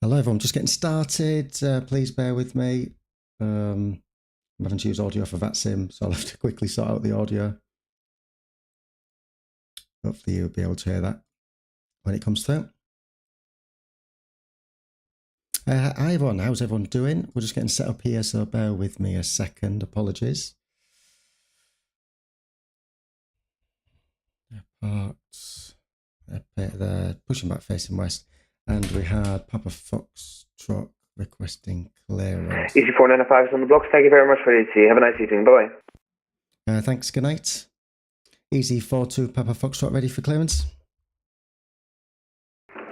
Hello everyone, just getting started. Please bear with me. I'm having to use audio for VATSIM, so I'll have to quickly sort out the audio. Hopefully you'll be able to hear that when it comes through. Hi everyone, how's everyone doing? We're just getting set up here, so bear with me a second. Apologies. Airports, they're pushing back facing west. And we had Papa Fox truck requesting clearance. EG495 is on the blocks. Thank you very much for the AT. Have a nice evening. Bye-bye. Thanks, good night. EZ42 Papa Foxtrot ready for clearance?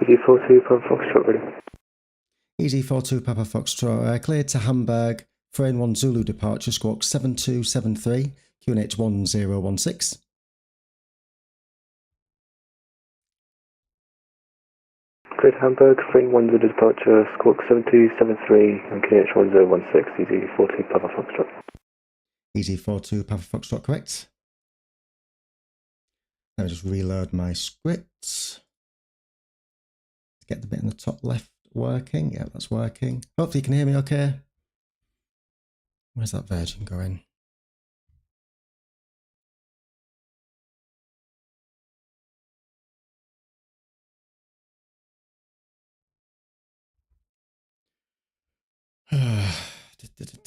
EG42 Papa Foxtrot ready. EZ42 Papa Foxtrot cleared to Hamburg, Frame 1 Zulu departure, squawk 7273, QNH 1016. Cleared Hamburg, Frame 1 Zulu departure, squawk 7273 and QNH 1016, EZ42 Papa Foxtrot. EZ42 Papa Foxtrot correct. Let me just reload my script. Get the bit in the top left working. Yeah, that's working. Hopefully you can hear me okay. Where's that Virgin going?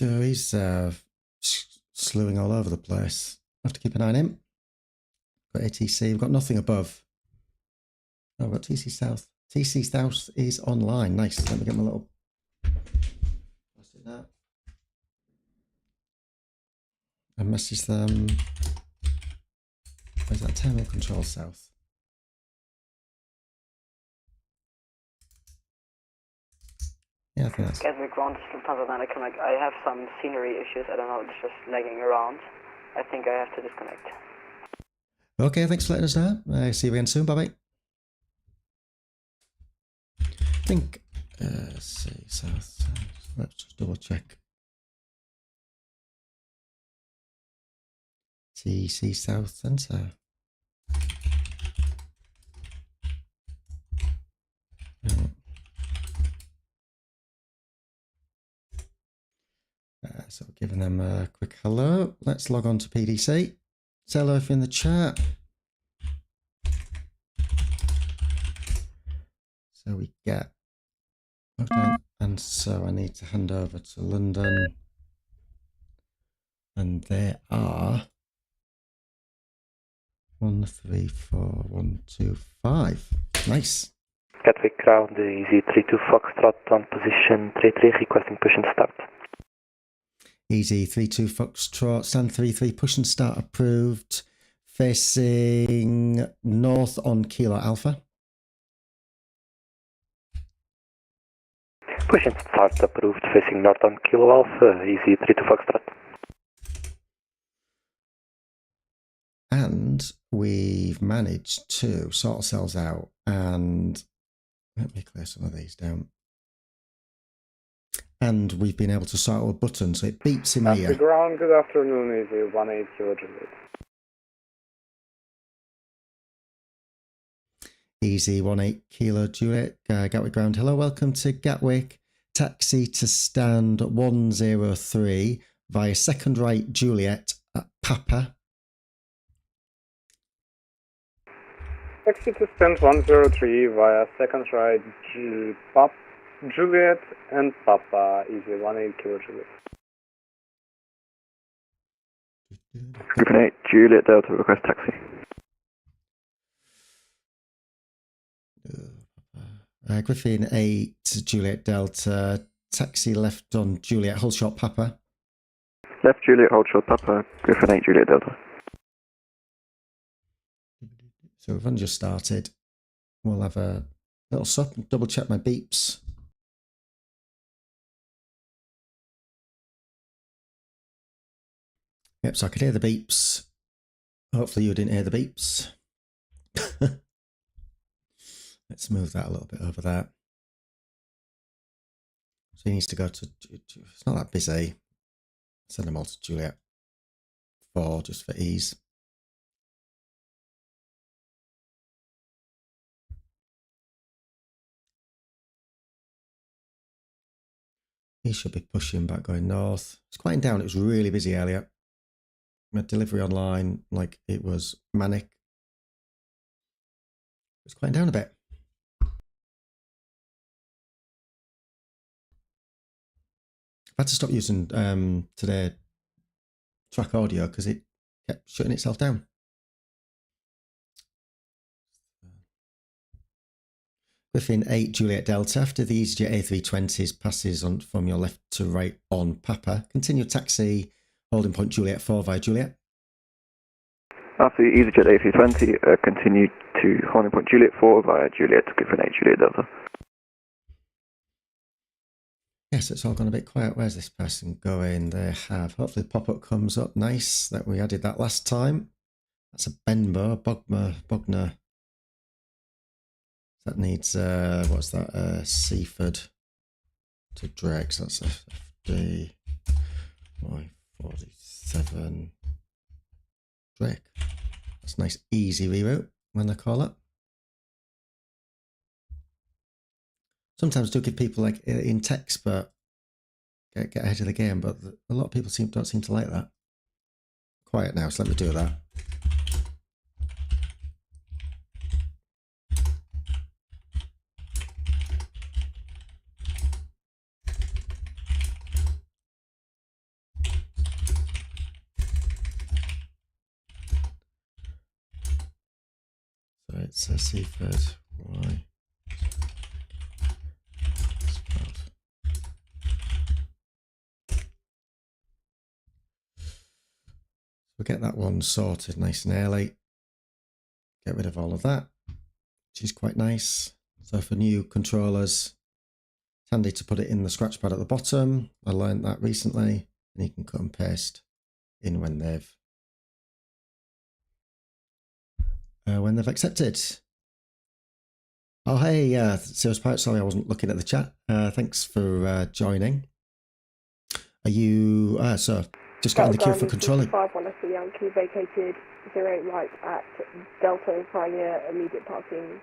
He's slewing all over the place. Have to keep an eye on him. Got ATC. We've got nothing above. Oh, we've got TC South. TC South is online. Nice. Let me get my little. What's it now? I message them. Where's that? Terminal Control South. Yeah, I think that's. Gatwick ground from Transatlantic Connect. I have some scenery issues. I don't know. It's just lagging around. I think I have to disconnect. Okay, thanks for letting us know. See you again soon. Bye bye. I think. Let's see. South. Let's just double check. TC South Centre. So giving them a quick hello. Let's log on to PDC. Say hello if you're in the chat. So we get and so I need to hand over to London. And there are 1, 3, 4, 1, 2, 5. Nice. Gatwick ground, EZ32 Foxtrot on position 33, requesting push and start. EZ32 Foxtrot, stand 33, push and start approved. Facing north on Kilo Alpha. Push and start approved, facing north on Kilo Alpha, EZ32 Foxtrot. And we've managed to sort ourselves out, and let me clear some of these down. And we've been able to sort out a button, so it beeps in here. Ground, good afternoon, EZ18 Kilo Juliet. EZ18 Kilo Juliet, Gatwick ground. Hello, welcome to Gatwick. Taxi to stand 103 via second right Juliet at Papa. Taxi to stand 103 via second right Juliet and Papa, EZ18 Kilo Juliet. Griffin 8, Juliet Delta, request taxi. Griffin 8, Juliet Delta, taxi left on Juliet, hold short Papa. Left Juliet, hold short Papa, Griffin 8, Juliet Delta. So we've only just started. We'll have a little sup and double check my beeps. Yep, so I could hear the beeps. Hopefully you didn't hear the beeps. Let's move that a little bit over there. So he needs to go to, it's not that busy. Send them all to Juliet 4 just for ease. he should be pushing back going north. It's quieting down. It was really busy earlier. My delivery online, like it was manic. It's quieting down a bit. I've had to stop using today track audio because it kept shutting itself down. Within 8 Juliet Delta, after the EasyJet A320s passes on from your left to right on Papa, continue taxi holding point Juliet 4 via Juliet. After the EasyJet A320, continue to holding point Juliet 4 via Juliet, Griffin 8 Juliet Delta. Yes, it's all gone a bit quiet. Where's this person going? They have. Hopefully the pop-up comes up. Nice that we added that last time. That's a Bogner. That needs, what's that? Seaford to Drake. So that's FD Y47 Drake. That's a nice easy reroute when they call it. Sometimes do give people like in text, but get ahead of the game. But a lot of people don't seem to like that. Quiet now, so let me do that. So it's a Seaford Y. We'll get that one sorted nice and early. Get rid of all of that, which is quite nice. So for new controllers, it's handy to put it in the scratch pad at the bottom. I learned that recently, and you can cut and paste in when they've accepted. Oh hey, Sirius Pirate, sorry I wasn't looking at the chat. Thanks for joining. Are you so just got in the queue for controlling? 5-1 for Yankee, vacated 08 right at Delta, prior immediate parking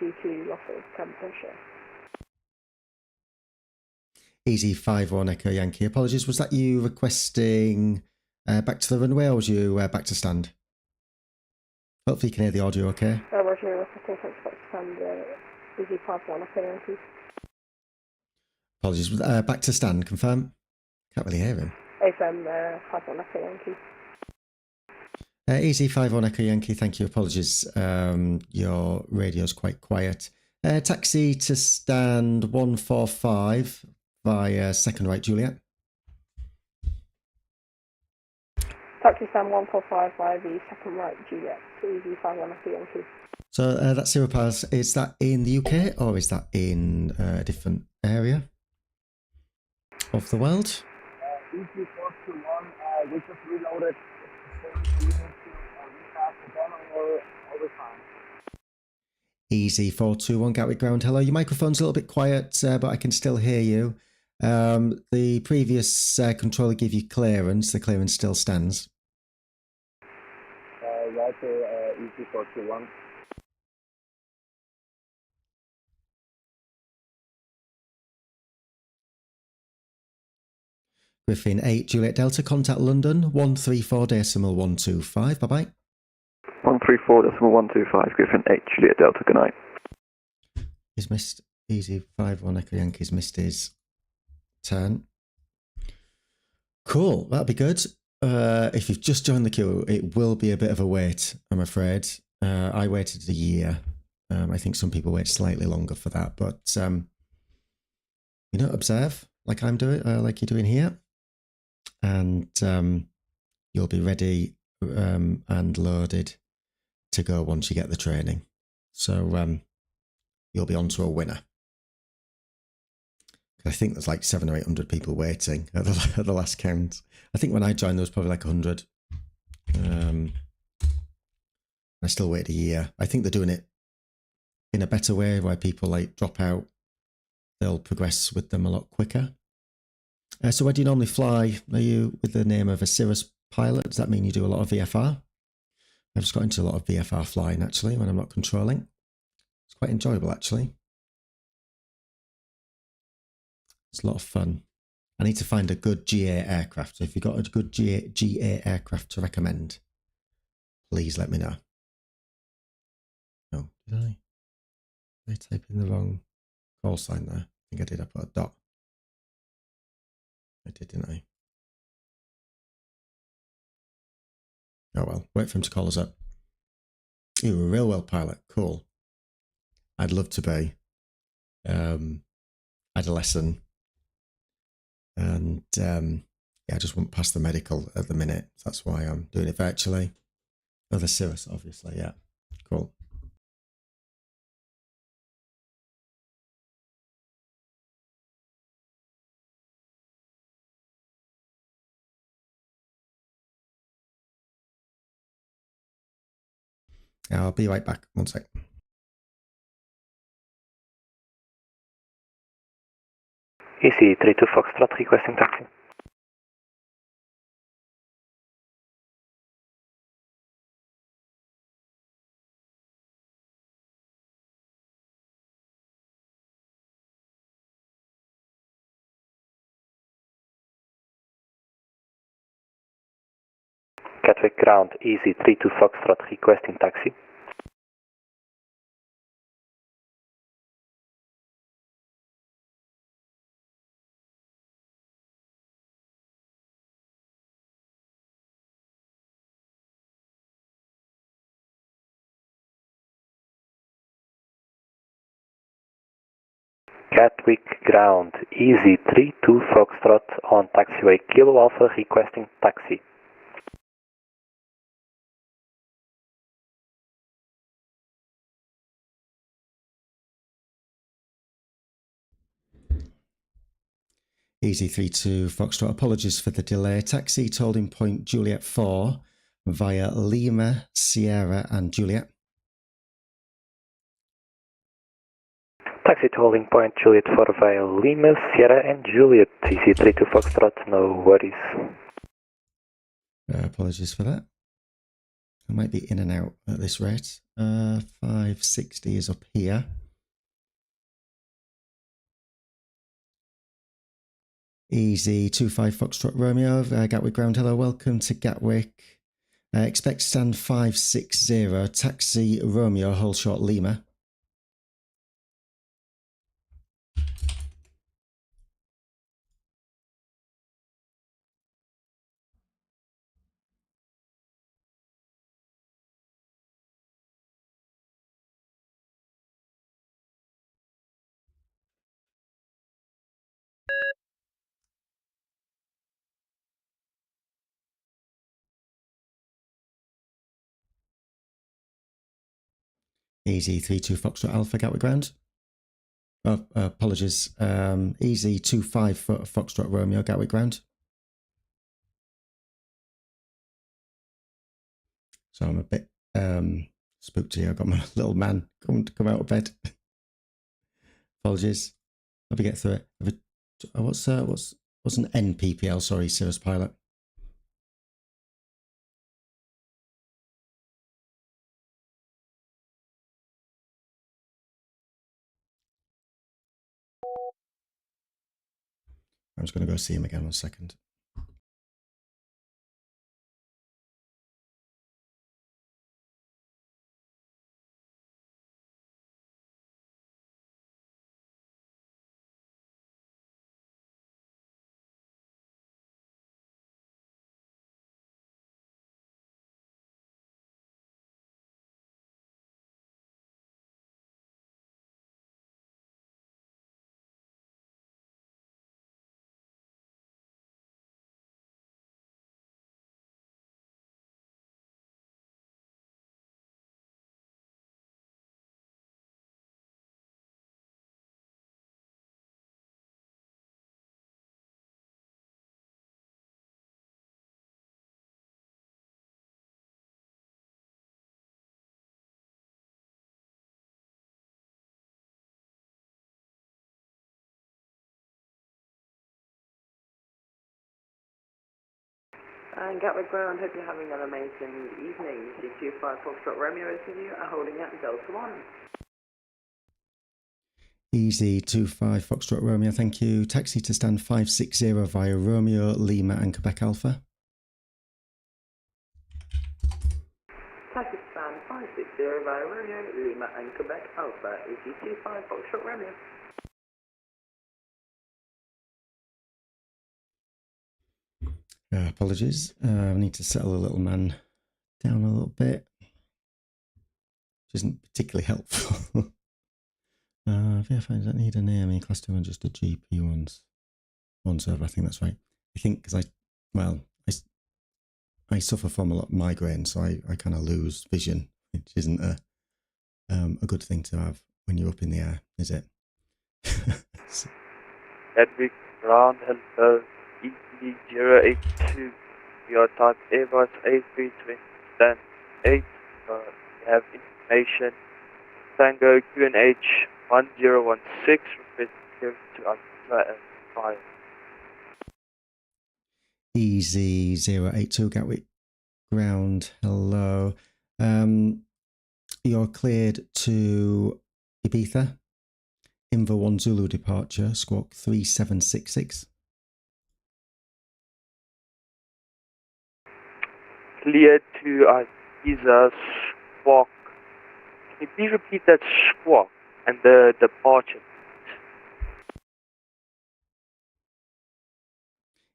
due to loss of cabin pressure. Easy 5-1 Echo Yankee. Apologies, was that you requesting back to the runway, or was you back to stand? Hopefully you can hear the audio okay. Roger, requesting back to stand, Easy 5-1 Echo Yankee. Apologies, back to stand, confirm? Can't really hear him. AFM 5-1 Echo Yankee. Easy 5-1 Echo Yankee, thank you. Apologies, your radio's quite quiet. Taxi to stand 145 via second right Juliet. Taxi stand 145 via the second right Juliet, Easy 5-1 Echo Yankee. So that's Zero Pass. Is that in the UK or is that in a different area of the world? Easy 421, we just reloaded. You need to recast again or over time. Easy 421 Gatwick Ground. Hello, your microphone's a little bit quiet, but I can still hear you. The previous controller gave you clearance. The clearance still stands. Roger, Easy 421. Griffin 8 Juliet Delta, contact London 134.125. Bye bye. 134.125, Griffin 8 Juliet Delta, good night. He's missed. Easy 5-1 Echo Yankee's missed his turn. Cool, that'll be good. If you've just joined the queue, it will be a bit of a wait, I'm afraid. I waited a year. I think some people wait slightly longer for that, but observe like I'm doing, like you're doing here, and you'll be ready and loaded to go once you get the training. So you'll be on to a winner. I think there's like 700 or 800 people waiting at the last count. I think when I joined, there was probably like 100. I still waited a year. I think they're doing it in a better way where people like drop out. They'll progress with them a lot quicker. So where do you normally fly? Are you with the name of a Cirrus pilot? Does that mean you do a lot of VFR? I've just got into a lot of VFR flying actually when I'm not controlling. It's quite enjoyable actually. It's a lot of fun. I need to find a good GA aircraft. So if you've got a good GA aircraft to recommend, please let me know. Oh, did I type in the wrong call sign there? I think I did. I put a dot. I did, didn't I? Oh well, wait for him to call us up. You're a real well pilot. Cool. I'd love to be. I had a lesson. And yeah, I just won't pass the medical at the minute. That's why I'm doing it virtually. Oh, the Cirrus, obviously, yeah. Cool. I'll be right back. One sec. EC32 Foxtrot requesting taxi. Gatwick ground, EC32 Foxtrot requesting taxi. Gatwick ground, EZ32 Foxtrot on taxiway Kilo Alpha requesting taxi. Easy 32 Foxtrot. Apologies for the delay. Taxi to holding point Juliet 4 via Lima, Sierra and Juliet. Taxi to holding point Juliet 4 via Lima, Sierra and Juliet. EC32 Foxtrot, no worries. Apologies for that. I might be in and out at this rate. 560 is up here. Easy 25 Foxtrot Romeo, Gatwick ground. Hello, welcome to Gatwick. Expect stand 560, taxi Romeo, hold short Lima. Easy 32 Foxtrot Alpha, Gatwick ground. Oh, apologies. Easy 25 Foxtrot Romeo, Gatwick ground. So I'm a bit spooked here. I've got my little man come out of bed. Apologies. Let me get through it. What's an NPPL? Sorry, Cirrus pilot. I'm just going to go see him again 1 second. And Gatwick ground, hope you're having an amazing evening. C25 Foxtrot Romeo is with you, holding at Delta 1. Easy 25 Foxtrot Romeo, thank you. Taxi to stand 560 via Romeo, Lima and Quebec Alpha. Taxi stand 560 via Romeo, Lima and Quebec Alpha, EG25 Foxtrot Romeo. Apologies, I need to settle the little man down a little bit, which isn't particularly helpful. VFIs don't need an AME class 2 and just a GP ones. One server, I think that's right. I think because I suffer from a lot of migraine, so I kind of lose vision, which isn't a good thing to have when you're up in the air, is it? Gatwick ground, hello, EG082, your type Airbus A320, stand 8, we have information, Tango QNH 1016, request clearance to Alpha and fire. Easy 082 Gatwick ground, hello. You're cleared to Ibiza, Inver 1 Zulu departure, squawk 3766. Cleared to Ibiza, squawk. Can you please repeat that squawk and the departure?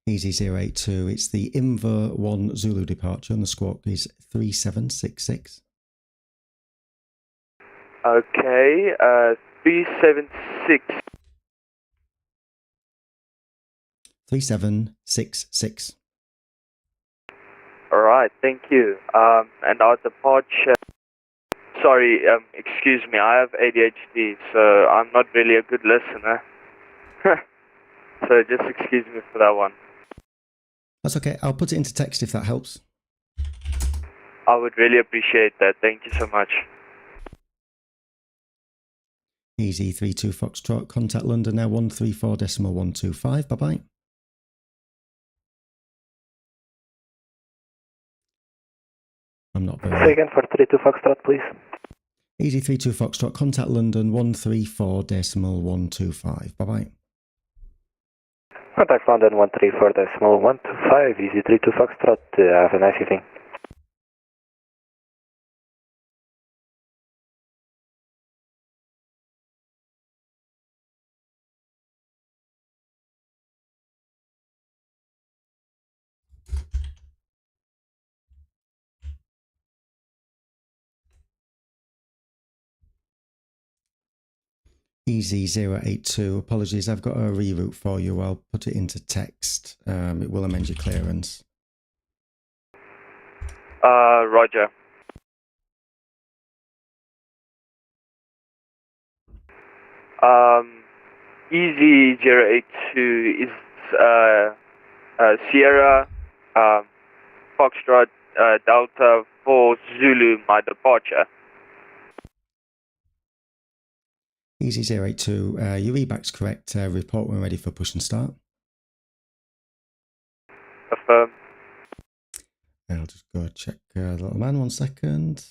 Easy 082, it's the Inver 1 Zulu departure and the squawk is 3766. Okay, 376. 3766. Alright, thank you. And our departure, sorry, excuse me, I have ADHD, so I'm not really a good listener. So just excuse me for that one. That's okay, I'll put it into text if that helps. I would really appreciate that, thank you so much. Easy 32 Foxtrot, contact London now 134.125, bye-bye. I'm not very... Say again for 32 Foxtrot, please. Easy 32 Foxtrot, contact London 134.125, bye-bye. Contact London 134.125, Easy 32 Foxtrot, have a nice evening. Easy 082, apologies, I've got a reroute for you. I'll put it into text. It will amend your clearance. Roger. Easy 082 is Sierra Foxtrot Delta 4 Zulu, my departure. Easy 082, your reback's correct. Report when ready for push and start. Affirm. I'll just go check the little man, 1 second.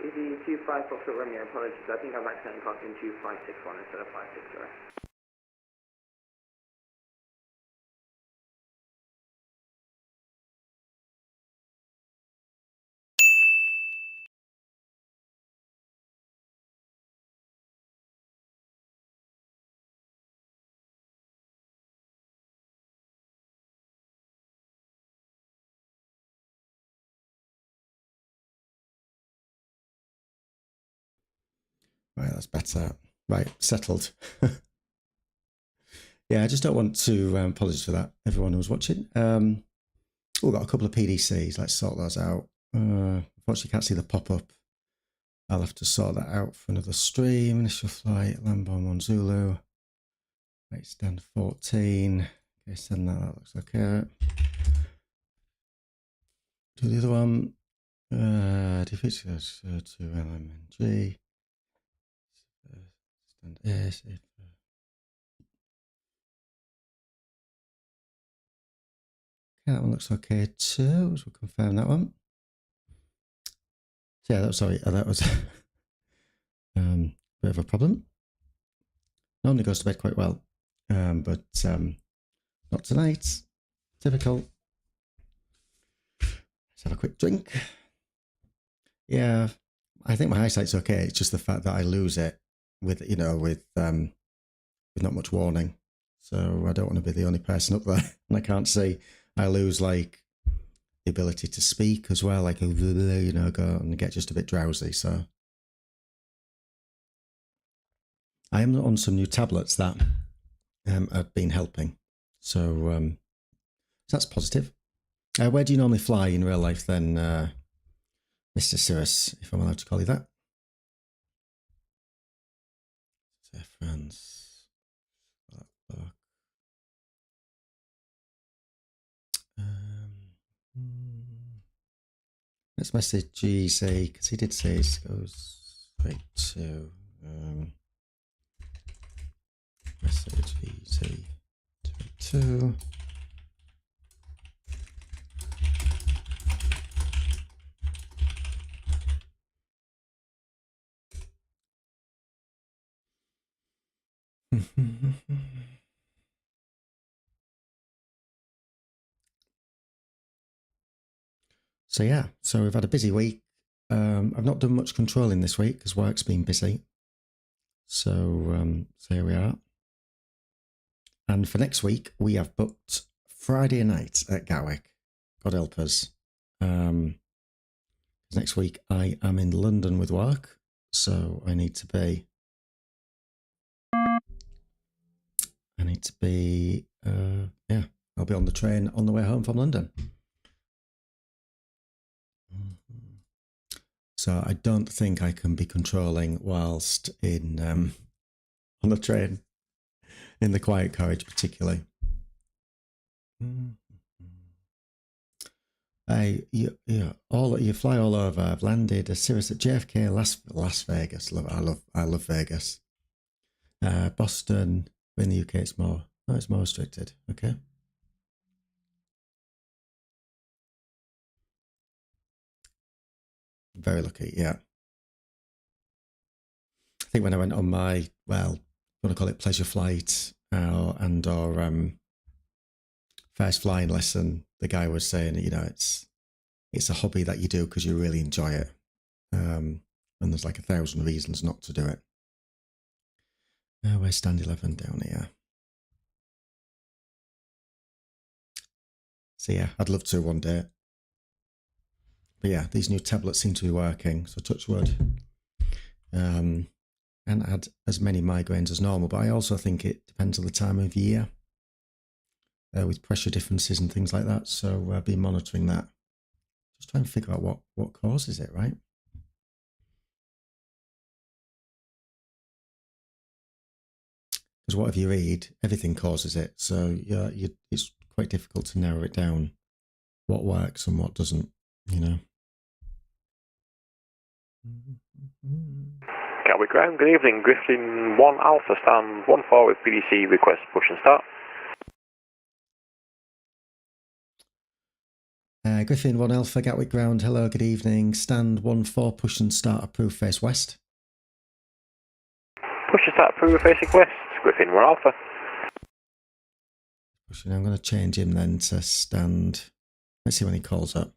Easy 25 Foxtrot Romeo, apologies, I think I've accidentally clocked in 2561 instead of 560. Right, that's better. Right, settled. Yeah, I just don't want to apologize for that, everyone who was watching. We've got a couple of PDCs. Let's sort those out. Unfortunately, can't see the pop-up. I'll have to sort that out for another stream. Initial flight, Lamborn 1 Zulu. Right, stand 14. Okay, send that. That looks okay. Do the other one. Defeat goes to LMNG. Stand S. that one looks okay too. So we'll confirm that one. So yeah, that was a bit of a problem. Normally goes to bed quite well, but not tonight. Typical. Let's have a quick drink. Yeah, I think my eyesight's okay. It's just the fact that I lose it with not much warning. So I don't want to be the only person up there, and I can't see. I lose like the ability to speak as well, like go and get just a bit drowsy. So I am on some new tablets that have been helping. So that's positive. Where do you normally fly in real life then, Mr. Cirrus, if I'm allowed to call you that? France. Let's message G, say, because he did say it goes straight to message easy to So yeah, so we've had a busy week. I've not done much controlling this week because work's been busy. So here we are. And for next week, we have booked Friday night at Gatwick. God help us. Next week, I am in London with work, so I need to be. I'll be on the train on the way home from London. So I don't think I can be controlling whilst in on the train, in the quiet carriage particularly. You fly all over. I've landed a Cirrus at JFK, Las Vegas. I love Vegas. Boston. In the UK, it's more restricted. Okay. Very lucky, yeah. I think when I went on my, well, I want to call it pleasure flight or first flying lesson, the guy was saying, it's a hobby that you do because you really enjoy it. And there's like 1,000 reasons not to do it. Where's stand 11 down here? So yeah, I'd love to one day. But yeah, these new tablets seem to be working, so touch wood. And I had as many migraines as normal, but I also think it depends on the time of year with pressure differences and things like that. So I've been monitoring that. Just trying to figure out what causes it, right? Because whatever you read, everything causes it. So it's quite difficult to narrow it down, what works and what doesn't, Gatwick ground, good evening. Griffin 1 Alpha, stand 1-4 with PDC, request push and start. Griffin 1 Alpha, Gatwick ground, hello, good evening. Stand 1-4, push and start, approved, face west. Push and start, approved, facing west. Griffin 1 Alpha. I'm going to change him then to stand. Let's see when he calls up.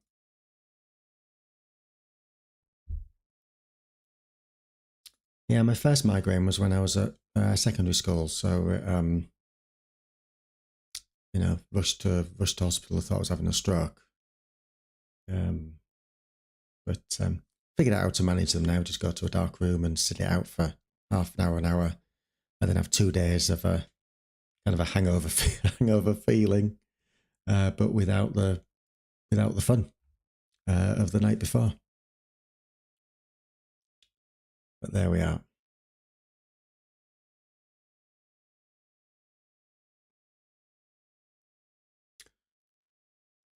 Yeah, my first migraine was when I was at secondary school. So, rushed to hospital. I thought I was having a stroke. But figured out how to manage them now. Just go to a dark room and sit it out for half an hour, and then have 2 days of a kind of a hangover feeling, but without the fun of the night before. But there we are.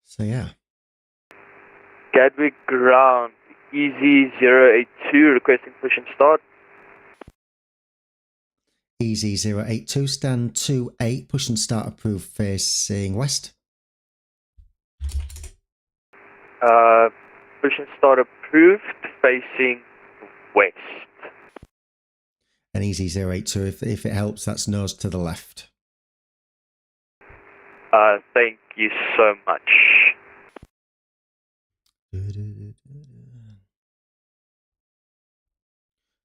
So yeah. Gatwick ground, EZ082 requesting push and start. EZ082, stand 28, push and start, approved, facing west. Push and start approved, facing west. And easy 082, if it helps, that's nose to the left. Thank you so much.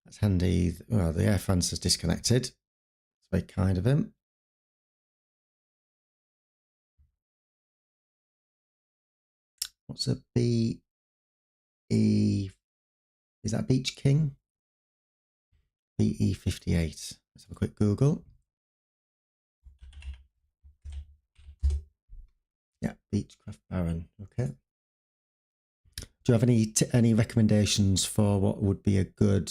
That's handy. Well, the air fence is disconnected. It's very kind of him. What's a B? E? Is that Beach King? BE58. Let's have a quick Google. Yeah, Beechcraft Baron. Okay. Do you have any recommendations for what would be a good?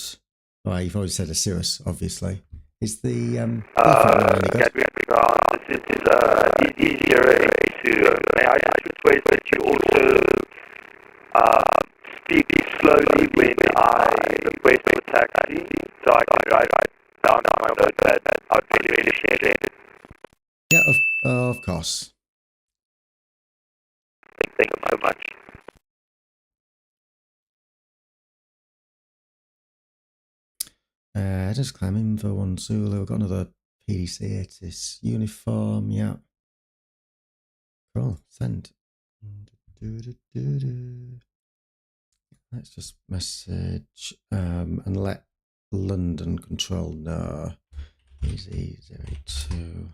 Well, you've already said a Cirrus, obviously. Is the default one any good? Gatwick ground. This is EG082. May I just request that you also speak slowly when I request for taxi, so I can write down on my notepad. I'd really appreciate it. Yeah, of course. Thank you so much. Just climb Info 1 Zulu. We've got another PDC ATIS uniform. Yeah. Cool. Send. Let's just message and let London Control know. Easy 02.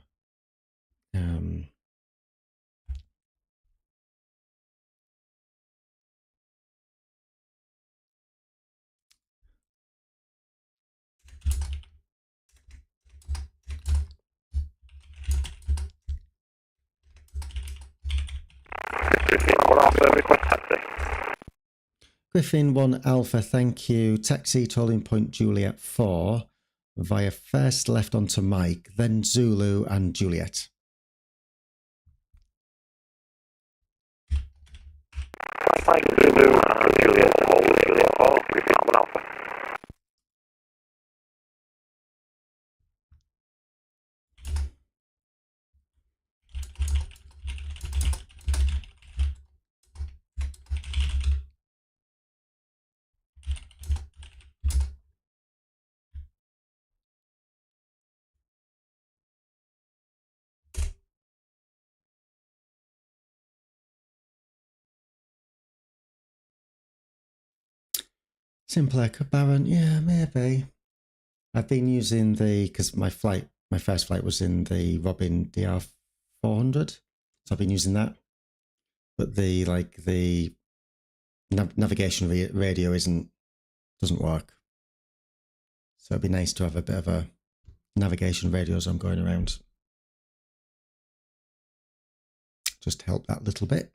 Griffin 1 Alpha, thank you. Taxi to holding point Juliet 4 via first left onto Mike, then Zulu and Juliet. Mike Zulu and Juliet, hold Juliet 4, Griffin 1 Alpha. Simpler Baron, yeah, maybe. I've been using because my first flight was in the Robin DR400, so I've been using that. But the navigation radio doesn't work. So it'd be nice to have a bit of a navigation radio as I'm going around. Just to help that little bit.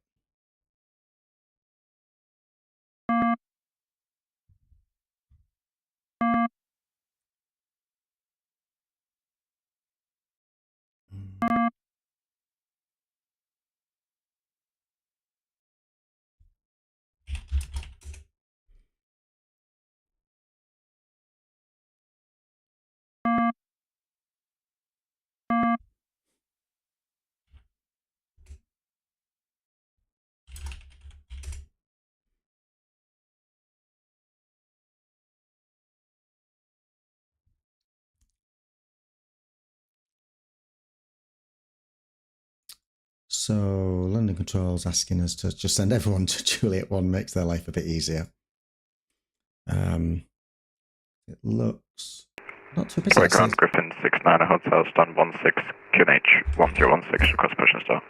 So London Control's asking us to just send everyone to Juliet 1, makes their life a bit easier. It looks not too busy. Sorry, ground Griffin 69 Hotel, stand 16, QNH 1016, request push and start.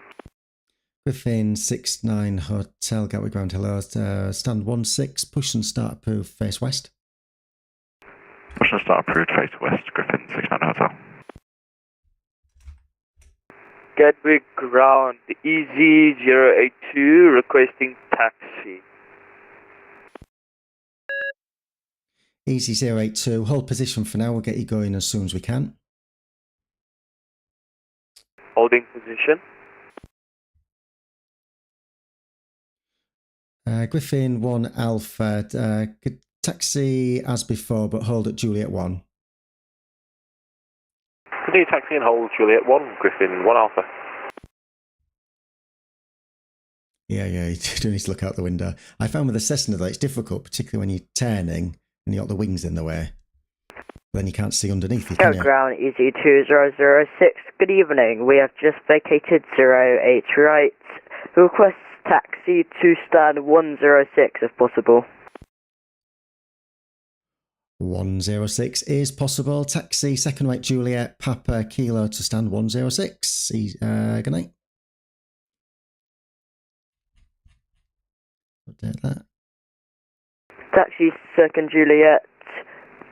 Griffin 69 Hotel, Gatwick Ground, hello. Stand 16, push and start approved, face west. Push and start approved, face west, Griffin 69 Hotel. Gatwick ground, EZ082, requesting taxi. Easy 082, hold position for now, we'll get you going as soon as we can. Holding position. Griffin 1 Alpha, taxi as before, but hold at Juliet 1. Continue taxi and hold Juliet 1, Griffin 1 Alpha. Yeah, you do need to look out the window. I found with the Cessna that it's difficult, particularly when you're turning and you got the wings in the way. Then you can't see underneath you, can you? Ground EZ2006. Good evening. We have just vacated 08 right. Request taxi to stand 106 if possible. 106 is possible. Taxi, second right Juliet, Papa, Kilo to stand 106. Good night. Update that. Taxi, second Juliet,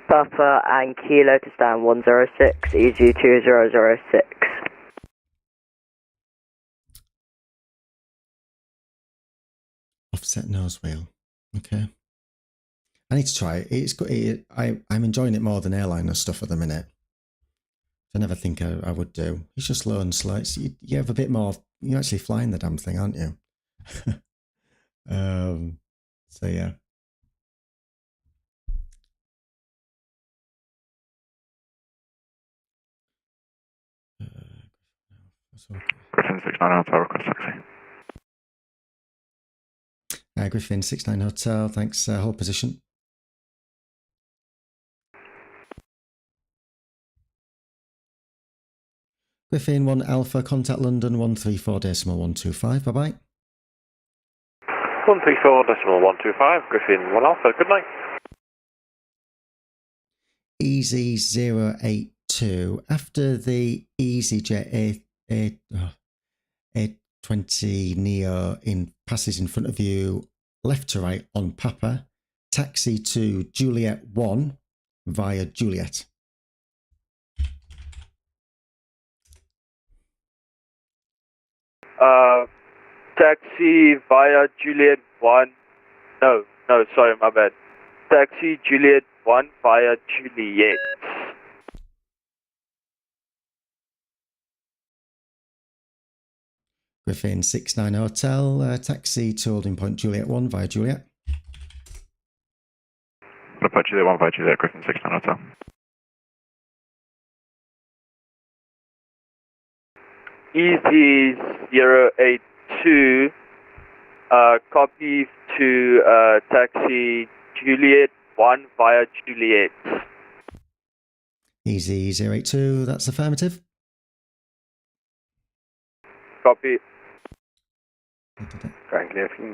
Papa and Kilo to stand 106, EZ2006. Offset nose wheel. Okay. I need to try it. It's good. I'm enjoying it more than airliner stuff at the minute. I never think I would do. It's just low and slow. You have a bit more. You're actually flying the damn thing, aren't you? So yeah. Griffin 69 Hotel, request taxi. Griffin 69 Hotel, thanks. Hold position. Griffin 1 Alpha, contact London 134.125. Bye bye. 134.125, Griffin 1 Alpha, good night. Easy 082. After the EasyJet A20 Neo passes in front of you, left to right on Papa, taxi to Juliet 1 via Juliet. Taxi via Juliet 1. No, sorry, my bad. Taxi Juliet 1 via Juliet. Griffin 69 Hotel, taxi to holding point Juliet 1 via Juliet. Approach Juliet 1 via Juliet, Griffin 69 Hotel. EZ082, copy to taxi Juliet 1 via Juliet. Easy 082, that's affirmative. Copy. Frank,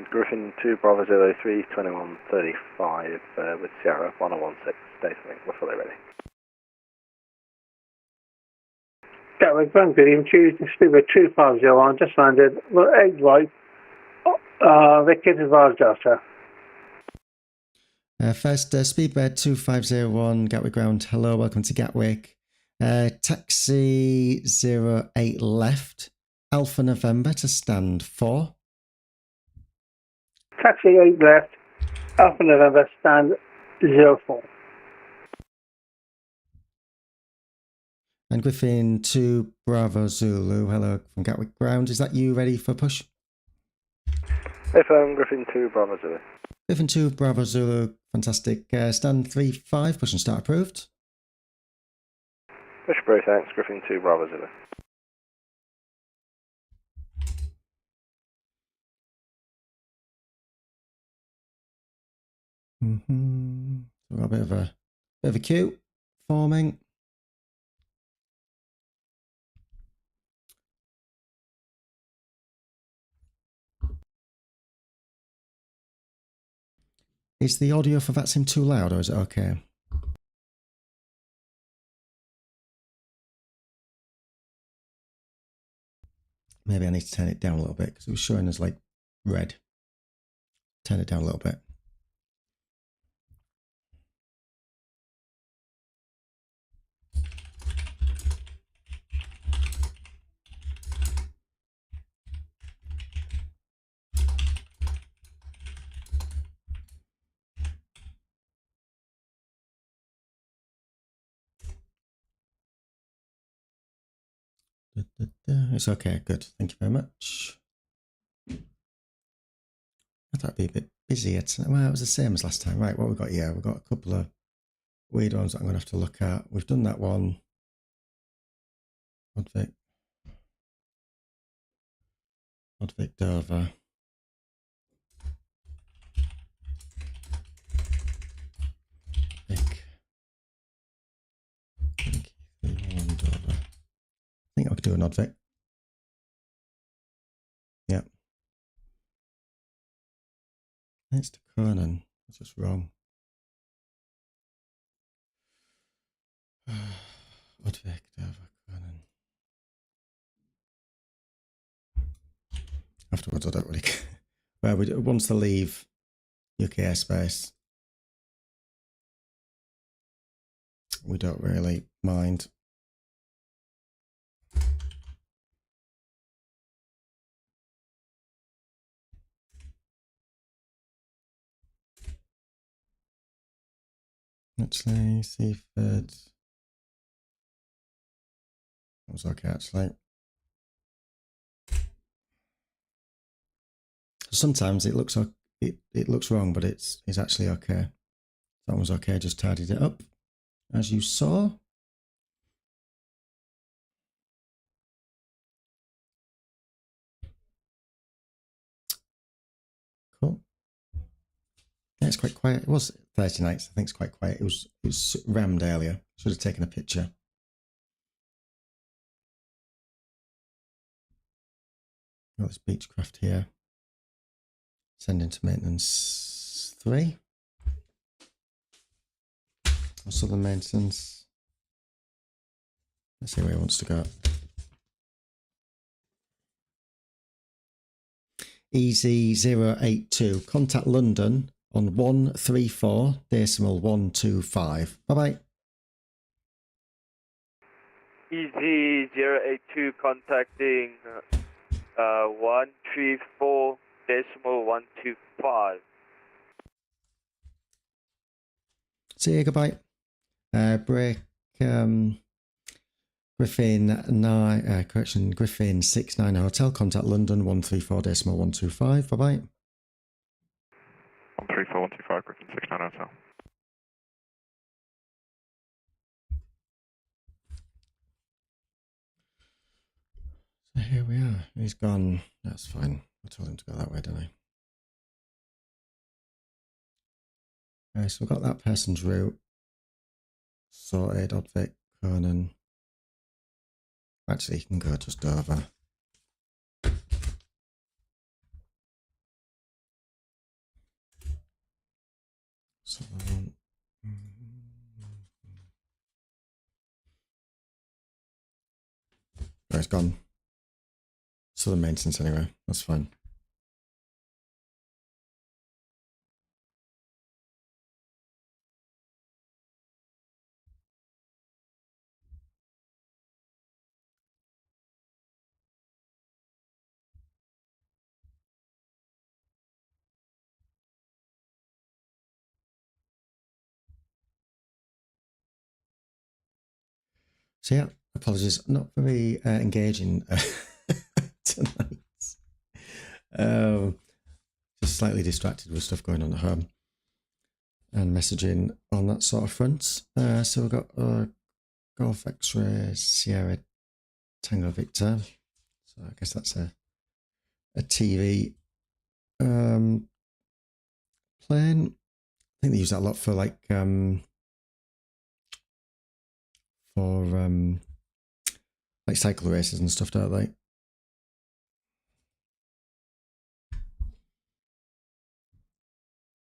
Griffin 2 Bravo 03, 2135 with Sierra 1016, Dayswing, we're fully ready. Gatwick, Grand Green, Tuesday, Speedway 2501, just landed, well, 8 right, vacated via Delta. First, Speedbird 2501, Gatwick Ground. Hello, welcome to Gatwick. Taxi 08 left, Alpha November to stand 4. Taxi 8 left, Alpha November, stand 04. And Griffin 2 Bravo Zulu. Hello from Gatwick Ground. Is that you ready for push? Affirm, Griffin 2 Bravo Zulu. Griffin 2 Bravo Zulu. Fantastic. Stand 3-5. Push and start approved. Push approved, thanks. Griffin 2 Bravo Zulu. We've got a bit of a queue forming. Is the audio for VATSIM too loud or is it okay? Maybe I need to turn it down a little bit because it was showing us like red. Turn it down a little bit. It's okay, good. Thank you very much. I thought it'd be a bit busier tonight. Well, it was the same as last time. Right, what we got here? We've got a couple of weird ones that I'm going to have to look at. We've done that one. Oddvic Dover. Vic. Yep. It's to Conan. That's just wrong. Odd Vic, Dover, Conan. Afterwards, I don't really care. Well, once they leave UK airspace, we don't really mind. Actually, Seaford. That was okay, actually. Sometimes it looks it looks wrong, but it's actually okay. That was okay. Just tidied it up, as you saw. Cool. Yeah, it's quite quiet. It was 30 nights. I think it's quite quiet. It was rammed earlier. Should have taken a picture. Got this Beechcraft here. Send into maintenance 3. Southern maintenance. Let's see where he wants to go. EZ082. Contact London on 134.125. Bye-bye. EZ082 contacting 134.125. See you, goodbye. Break Griffin 9 Griffin 69 Hotel, contact London 134.125. Bye bye. 134.125 Griffin 69 Hotel. So here we are. He's gone. That's fine. I told him to go that way, didn't I? So we've got that person's route sorted. Oddvic, Conan. Actually, he can go just over. So, oh, he's gone. Southern maintenance anyway. That's fine. So yeah, apologies, not very engaging tonight. Just slightly distracted with stuff going on at home and messaging on that sort of front. So we've got Golf X-Ray Sierra Tango Victor. So I guess that's a TV plane. I think they use that a lot for like cycle races and stuff, don't they?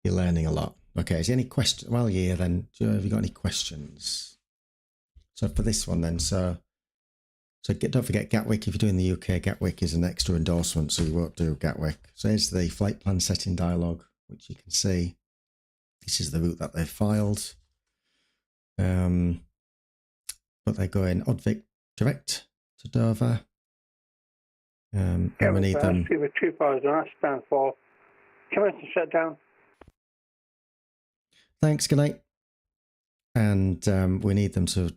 You're learning a lot. Okay, is there any question? Well, yeah, then, have you got any questions? So for this one then, so don't forget Gatwick. If you're doing the UK, Gatwick is an extra endorsement, so you won't do Gatwick. So here's the flight plan setting dialog, which you can see. This is the route that they've filed. But they're going Oddvic direct to Dover. And we need them. 250, that stands for commence and shut down. Thanks, good night. And we need them to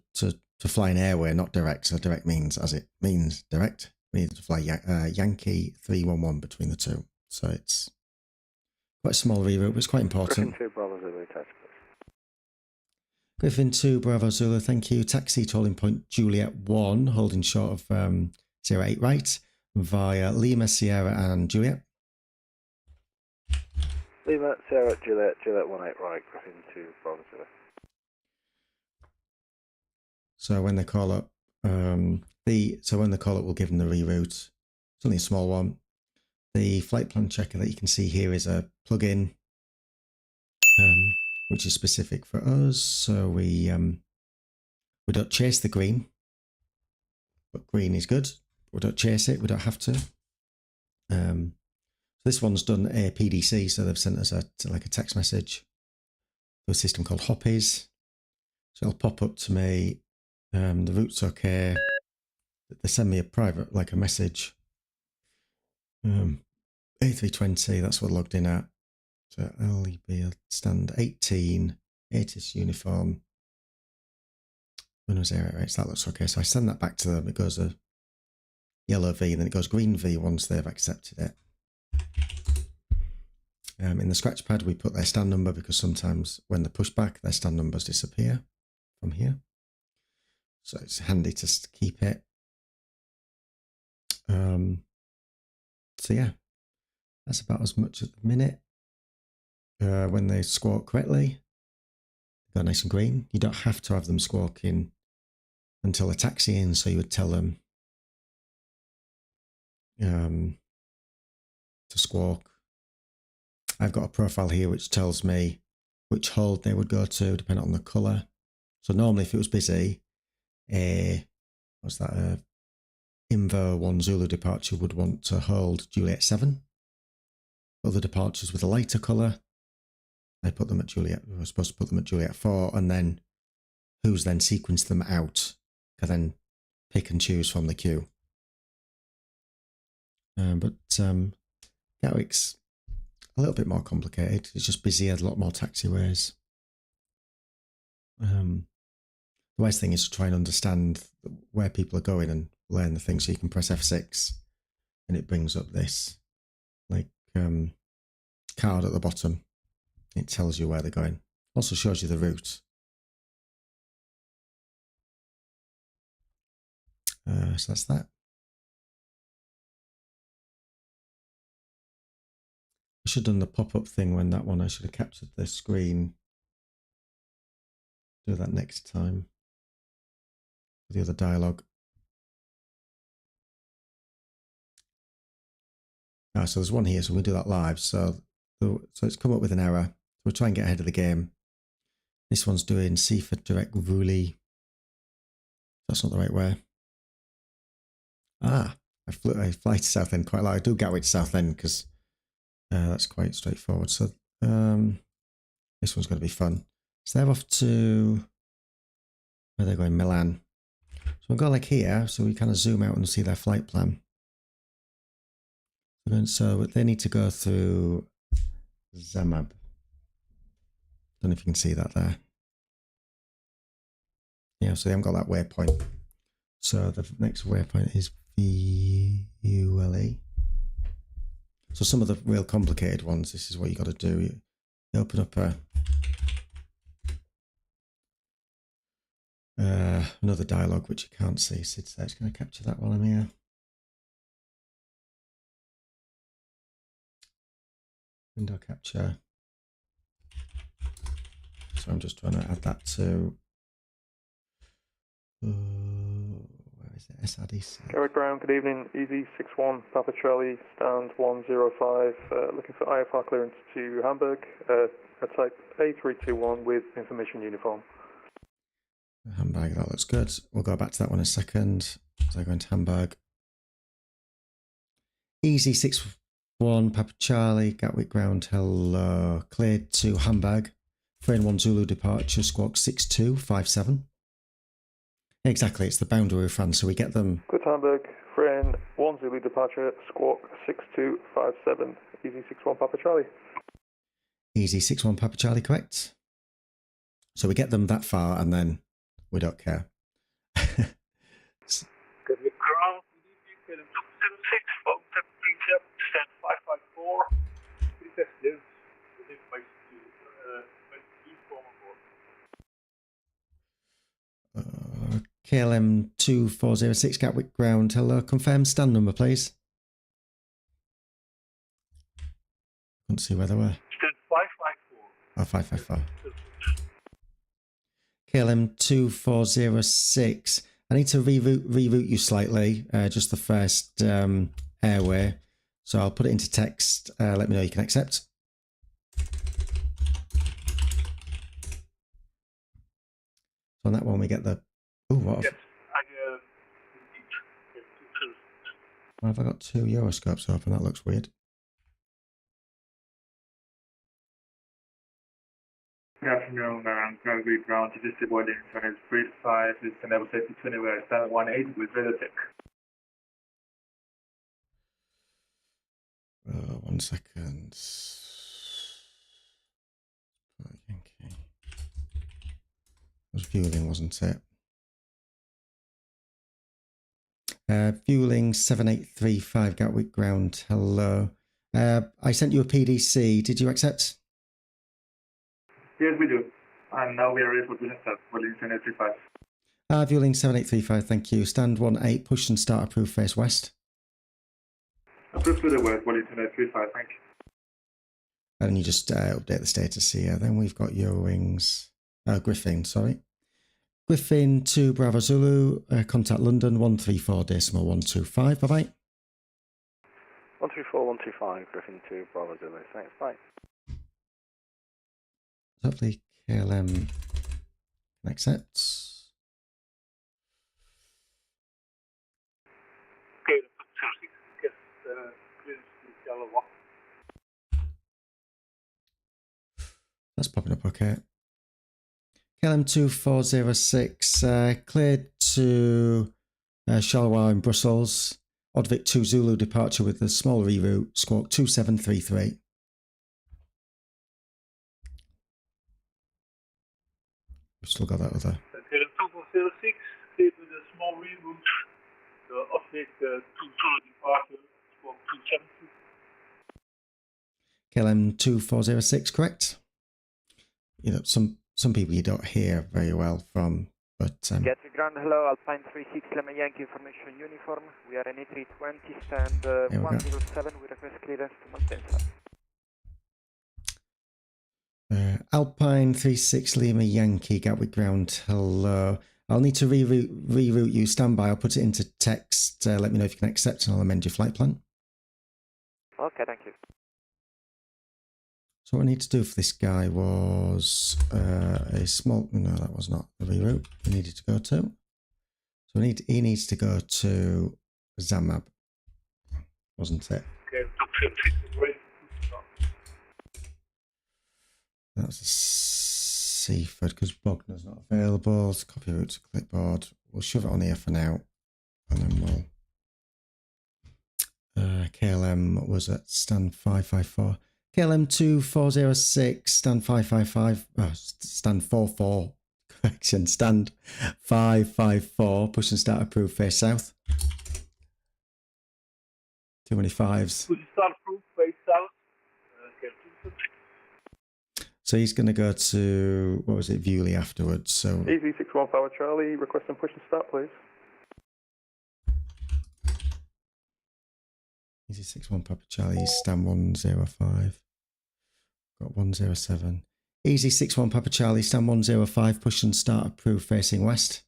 fly an airway, not direct. So direct means, as it means direct, we need to fly Yankee 311 between the two. So it's quite a small reroute, but it's quite important. Griffin 2 Bravo Zulu, taxi. Griffin 2 Bravo Zulu, thank you. Taxi to holding point Juliet 1, holding short of 08 right, via Lima, Sierra and Juliet. Lima, Sierra, Juliet, Juliet 18 right, Griffin 2 Bravo Zulu. So when they call up So when they call it, we'll give them the reroute. It's only a small one. The flight plan checker that you can see here is a plugin, which is specific for us. So we don't chase the green, but green is good. We don't chase it. We don't have to. This one's done a PDC, so they've sent us a text message to a system called Hoppies. So it'll pop up to me. The route's okay. They send me a private, like a message. A320, that's what I logged in at. So LEB stand 18, ATIS uniform. Windows Air rates, that looks okay. So I send that back to them. It goes a yellow V, and then it goes green V once they've accepted it. In the scratch pad, we put their stand number because sometimes when they push back, their stand numbers disappear from here. So it's handy to keep it. So yeah, that's about as much at the minute. When they squawk correctly, they go nice and green. You don't have to have them squawking until they're taxiing, so you would tell them to squawk. I've got a profile here which tells me which hold they would go to depending on the colour. So normally if it was busy, what's that? Invo 1 Zulu departure would want to hold Juliet 7. Other departures with a lighter colour, I put them at Juliet. I was supposed to put them at Juliet 4, and then who's then sequenced them out can then pick and choose from the queue. But Gatwick's a little bit more complicated. It's just busier, a lot more taxiways. The worst thing is to try and understand where people are going and learn the thing. So you can press F6 and it brings up this card at the bottom. It tells you where they're going. Also shows you the route. So that's that. I should have done the pop-up thing when that one. I should have captured the screen. Do that next time. The other dialogue. So there's one here, so we'll do that live. So it's come up with an error. We'll try and get ahead of the game. This one's doing Seaford Direct Ruli. That's not the right way. I fly to Southend quite a lot. I do Gatwick to Southend because that's quite straightforward. So this one's going to be fun. So they're off to, where they're going, Milan. So we'll go like here, so we kind of zoom out and see their flight plan. So they need to go through Zamab. Don't know if you can see that there. Yeah, so they haven't got that waypoint. So the next waypoint is VULE. So some of the real complicated ones, this is what you got to do. You open up another dialogue which you can't see. Sid's there. It's going to capture that while I'm here. Window capture. So I'm just trying to add that to where is it? SRDC. Gatwick Ground, good evening. EZ61 Papa Charlie, stand 105. Looking for IFR clearance to Hamburg. A type A321 with information uniform. Hamburg, that looks good. We'll go back to that one in a second. So going to Hamburg. EZ61 Papa Charlie, Gatwick Ground, hello. Cleared to Hamburg. Frame 1 Zulu departure, squawk 6257. Exactly, it's the boundary of France, so we get them. Good Hamburg, frame 1 Zulu departure, squawk 6257, EZ61 Papa Charlie. EZ61 Papa Charlie, correct. So we get them that far and then we don't care. Gatwick Ground, good evening, 76, Fox 737, stand 554. Please test this with information to KLM 2406 Gatwick Ground, hello, confirm stand number please. Can't see where they were. stand 554. Oh, 554. KLM 2406. I need to reroute you slightly, just the first airway. So I'll put it into text. Let me know you can accept. So on that one, we get the... Oh, what Yes, why have I got 2 Euroscopes open? That looks weird. Good afternoon, Gatwick ground to just avoiding turn 35 is enable safety to anywhere standard 18 with radar check. 1 second. Okay. It was fueling, wasn't it? Fueling 7835 Gatwick ground. Hello. I sent you a PDC. Did you accept? Yes, we do. And now we are ready for business start. Volume 7835. Fueling 7835, thank you. Stand 18, push and start approved face west. Approved to the west, volume 7835, thank you. And you just update the status here. Then we've got Eurowings, Griffin, sorry. Griffin to Bravo Zulu, contact London 134.125, bye-bye. 134.125, Griffin to Bravo Zulu, thanks, bye. Hopefully KLM can accept. Okay, yes, That's popping up okay. KLM 2406, cleared to Charleroi in Brussels. Oddvik 2 Zulu departure with the small reroute, squawk 2733. We've still got that other. KLM 2406, cleared with a small reroute. The Oddvik 2 Zulu departure, squawk 273. KLM 2406, correct? You know, some people you don't hear very well from, but... Gatwick ground, hello, Alpine 36, Lima Yankee information uniform. We are in A320, stand 107, we request clearance to Malpensa. Alpine 36 Lima Yankee, Gatwick ground, hello. I'll need to reroute you, stand by, I'll put it into text, let me know if you can accept and I'll amend your flight plan. Okay, thank you. So what I need to do for this guy was a small... No, that was not the reroute we needed to go to. So he needs to go to Zamab, wasn't it? Okay, That's a Seaford because Bogner's not available. Let's copy route to clipboard. We'll shove it on here for now. And then we'll... KLM was at stand 554. KLM 2406, stand 555, stand 44, correction, stand 554, push and start approved, face south. Too many fives. Push and start approved, face south. So he's going to go to, what was it, Viewley afterwards, so... Easy 61 Power Charlie, requesting push and start, please. Easy 61 Papa Charlie, stand 105. Got 107. Easy 61 Papa Charlie, stand 105, push and start approved facing west.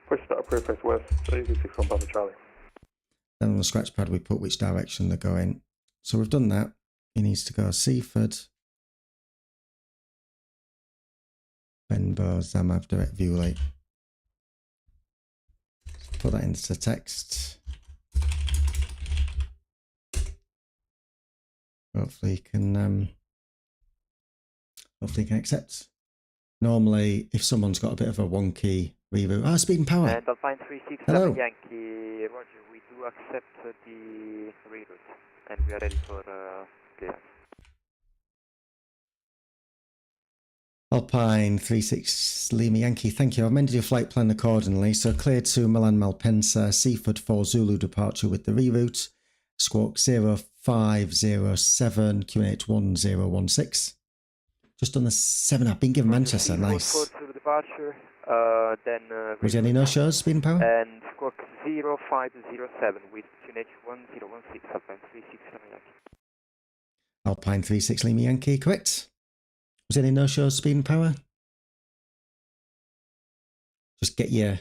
Push start approved face west, easy 61 Papa Charlie. Then on the scratch pad we put which direction they're going. So we've done that. He needs to go Seaford, Benbow, Zamab, direct Viewley. Put that into text. Hopefully he can accept. Normally, if someone's got a bit of a wonky reroute, speed and power. And Alpine 36 Hello. Yankee, Roger, we do accept the reroute and we are ready for clearance. Alpine 36 Lima Yankee, thank you. I've amended your flight plan accordingly. So cleared to Milan Malpensa, Seaford 4 Zulu departure with the reroute. Squawk 0507, QNH 1016. Just on the 7, I've been given Manchester, nice. Departure, then was there any no-shows, speed and power? And squawk 0507 with QNH 1016, Alpine 36 Lima Yankee. Alpine 36 Lima Yankee, correct. Was there any no-shows, speed and power? Just get your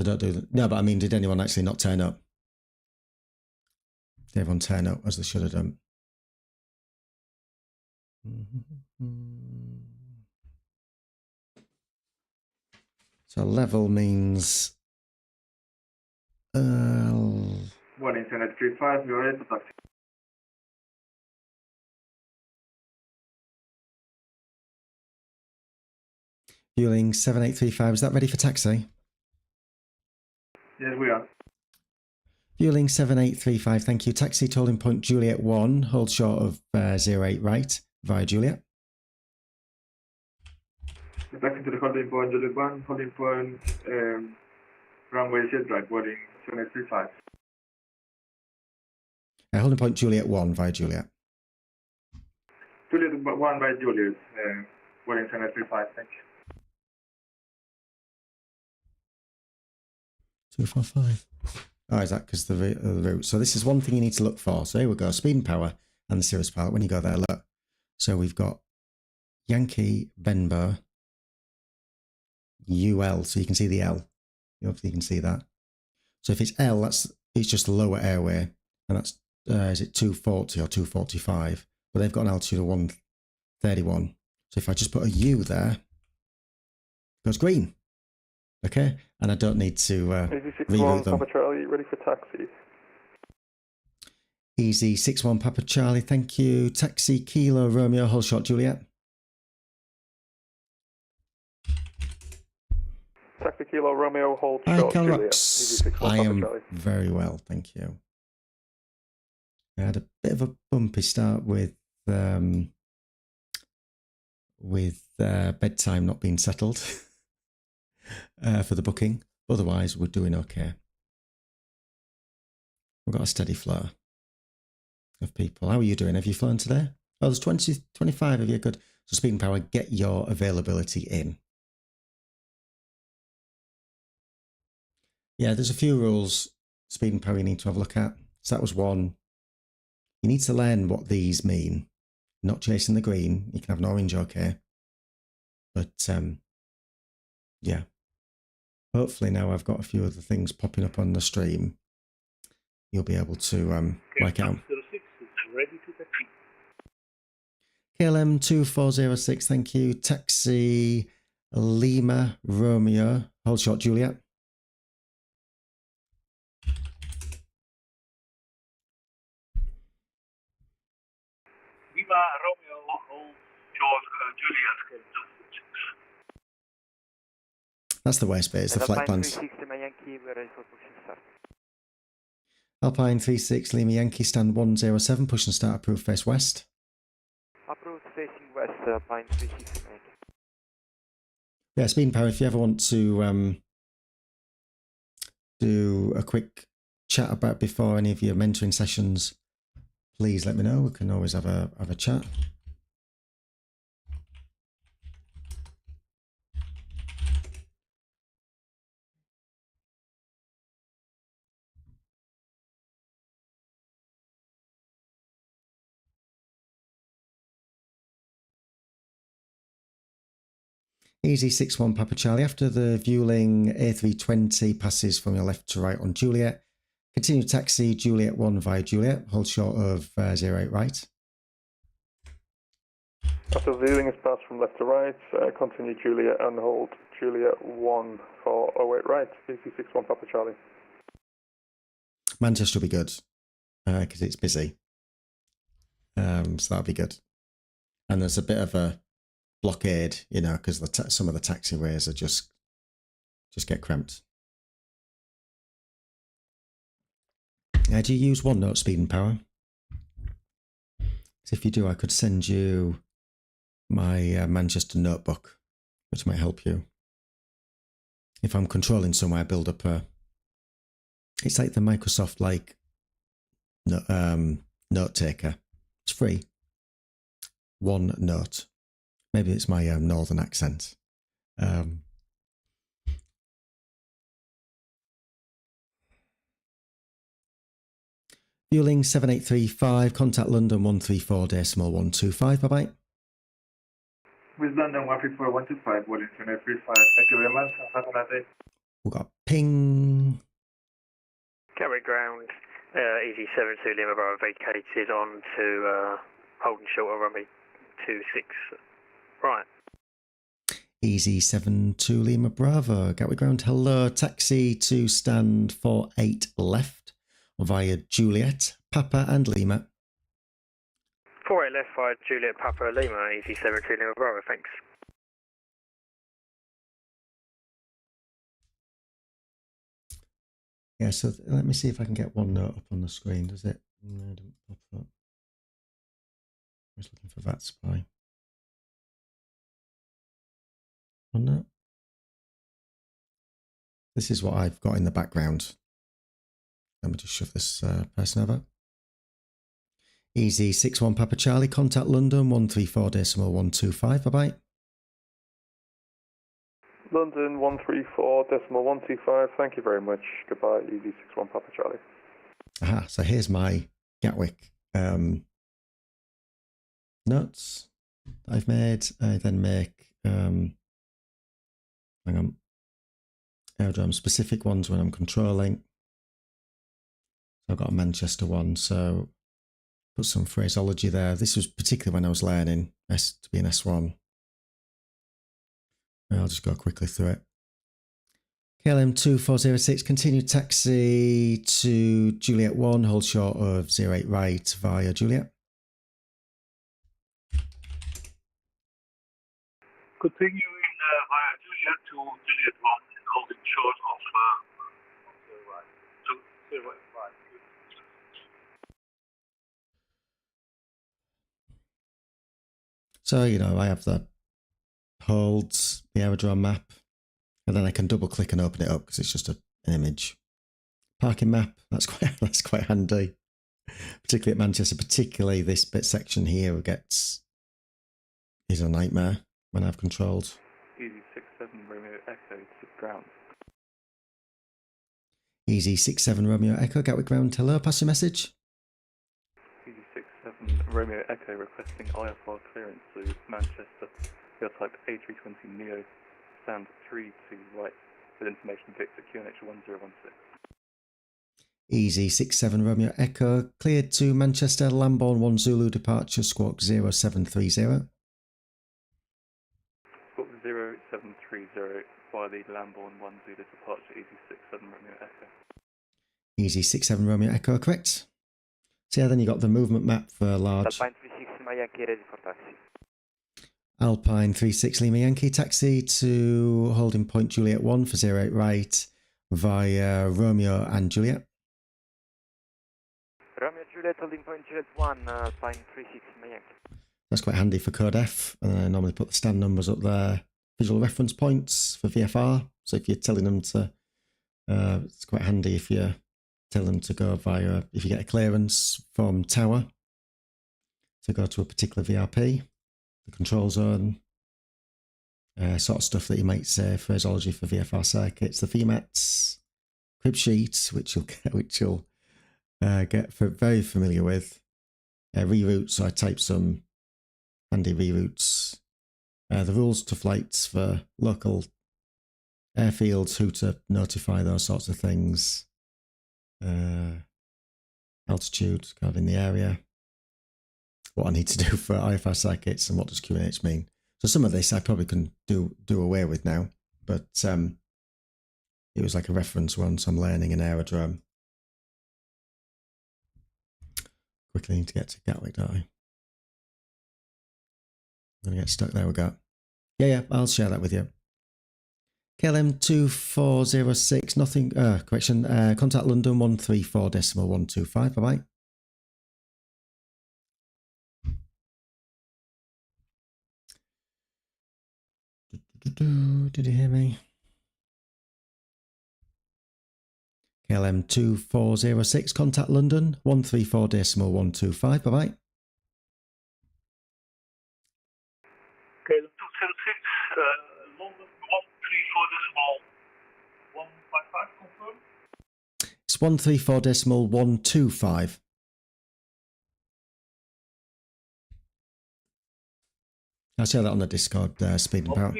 They don't do that. No, but I mean, did anyone actually not turn up? Did everyone turn up as they should have done? So level means... One internet 35, you're ready to taxi. Fueling 7835, is that ready for taxi? Yes, we are. Fueling 7835, thank you. Taxi to holding point Juliet 1, hold short of 08 right, via Juliet. Taxi to the holding point Juliet 1, holding point runway jet right, boarding 7835. Holding point Juliet 1 via Juliet. Juliet 1 by Juliet, boarding 7835, thank you. 245. Oh, is that because the route? So this is one thing you need to look for. So here we go, speed and power and the Cirrus pilot. When you go there, look. So we've got Yankee, Benbow, UL. So you can see the L. You obviously can see that. So if it's L, it's just the lower airway. And that's, is it 240 or 245? But they've got an altitude of 131. So if I just put a U there, it goes green. Okay, and I don't need to reroute them. Papa Charlie, ready for taxi. Easy 61 Papa Charlie, thank you. Taxi Kilo Romeo, hold short Juliet. Taxi Kilo Romeo, hold Hi, short Juliet. Calrox. I am very well, thank you. I had a bit of a bumpy start with bedtime not being settled. For the booking. Otherwise, we're doing okay. We've got a steady flow of people. How are you doing? Have you flown today? Oh, there's 25 of you. Good. So speed and power, get your availability in. Yeah, there's a few rules, speed and power, you need to have a look at. So that was one. You need to learn what these mean. Not chasing the green. You can have an orange, okay. But, yeah. Hopefully now I've got a few other things popping up on the stream. You'll be able to work out. KLM 2406, thank you. Taxi Lima Romeo, hold short Juliet. Lima Romeo, hold short Juliet. That's the worst bit, it's the flight plans. Alpine 36, Lima Yankee, stand 107, push and start, approved, face west. Approved, facing west, Alpine 36, Yankee. Yeah, speed and power, if you ever want to do a quick chat about before any of your mentoring sessions, please let me know. We can always have a chat. Easy 61 Papa Charlie. After the Vueling A320 passes from your left to right on Juliet, continue taxi Juliet 1 via Juliet, hold short of 08 right. After Vueling is passed from left to right, continue Juliet and hold Juliet 1 for 08 right, Easy 61 Papa Charlie. Manchester will be good because it's busy. So that'll be good. And there's a bit of a blockade, you know, because some of the taxiways are just get cramped. Do you use OneNote speed and power? Because if you do, I could send you my Manchester notebook, which might help you. If I'm controlling somewhere, build up a... It's like the Microsoft note taker. It's free. OneNote. Maybe it's my northern accent. Fueling 7835, contact London 134 decimal 125. Bye bye. With London 134 125, well, internet 35. Thank you very much. Have a nice day. We've got ping. Gatwick ground, EG72 Lima Bravo vacated on to Holden Shorter runway 26 right. EZ72 Lima Bravo, Gatwick ground, hello, taxi to stand 48 left via Juliet, Papa and Lima. 48 left via Juliet Papa Lima, EZ72 Lima Bravo, thanks. Yeah, so let me see if I can get one note up on the screen. Does it? No, it didn't pop up. I was looking for that spy. One note. This is what I've got in the background. Let me just shove this person over. EZ61 Papa Charlie, contact London 134.125. Bye-bye. London 134.125. Thank you very much. Goodbye, EZ61 Papa Charlie. Aha, so here's my Gatwick notes I've made. I then make, hang on, aerodrome specific ones when I'm controlling. I've got a Manchester one, so put some phraseology there. This was particularly when I was learning to be an S1. I'll just go quickly through it. KLM 2406, continue taxi to Juliet 1, hold short of 08 right via Juliet. Continuing via Juliet to Juliet 1 and holding short of 08 right. So, you know, I have the holds, the aerodrome map, and then I can double click and open it up because it's just an image. Parking map, that's quite handy, particularly at Manchester. Particularly this bit section here is a nightmare when I've controlled. EZ67 Romeo Echo to ground. EZ67 Romeo Echo, Gatwick ground, hello, pass your message. EZ67 Romeo Echo requesting IFR clearance to Manchester. Your type A320 Neo, stand 3 to right with information Victor QNH 1016. EZ67 Romeo Echo, cleared to Manchester, Lambourne 1 Zulu, departure, squawk 0730. Squawk 0730 via the Lambourne 1 Zulu departure, EZ67 Romeo Echo. EZ67 Romeo Echo, correct. So yeah, then you got the movement map for large. Alpine 36 Lima Yankee ready for taxi. Alpine 36 Lima Yankee, taxi to holding point Juliet 1 for 08 right via Romeo and Juliet. Romeo Juliet holding point Juliet 1, Alpine 36 Lima Yankee. That's quite handy for code F, and I normally put the stand numbers up there. Visual reference points for VFR, so if you're telling them to, it's quite handy if you tell them to go via, if you get a clearance from tower to go to a particular VRP, the control zone, sort of stuff that you might say, phraseology for VFR circuits, the VMATs, crib sheet, which you'll get very familiar with, reroutes, so I type some handy reroutes, the rules to flights for local airfields, who to notify, those sorts of things, altitude, kind of in the area, what I need to do for IFR circuits, and what does QNH mean. So some of this I probably can do away with now, but it was like a reference once I'm learning an aerodrome. Quickly need to get to Gatwick, don't I? I'm going to get stuck. There we go. Yeah, I'll share that with you. KLM 2406, nothing, correction, contact London 134.125, bye-bye. Did you hear me? KLM 2406, contact London 134.125, bye-bye. KLM 206, London 134.155, confirm. It's 134.125. I'll share that on the Discord, speed and power. 134.125,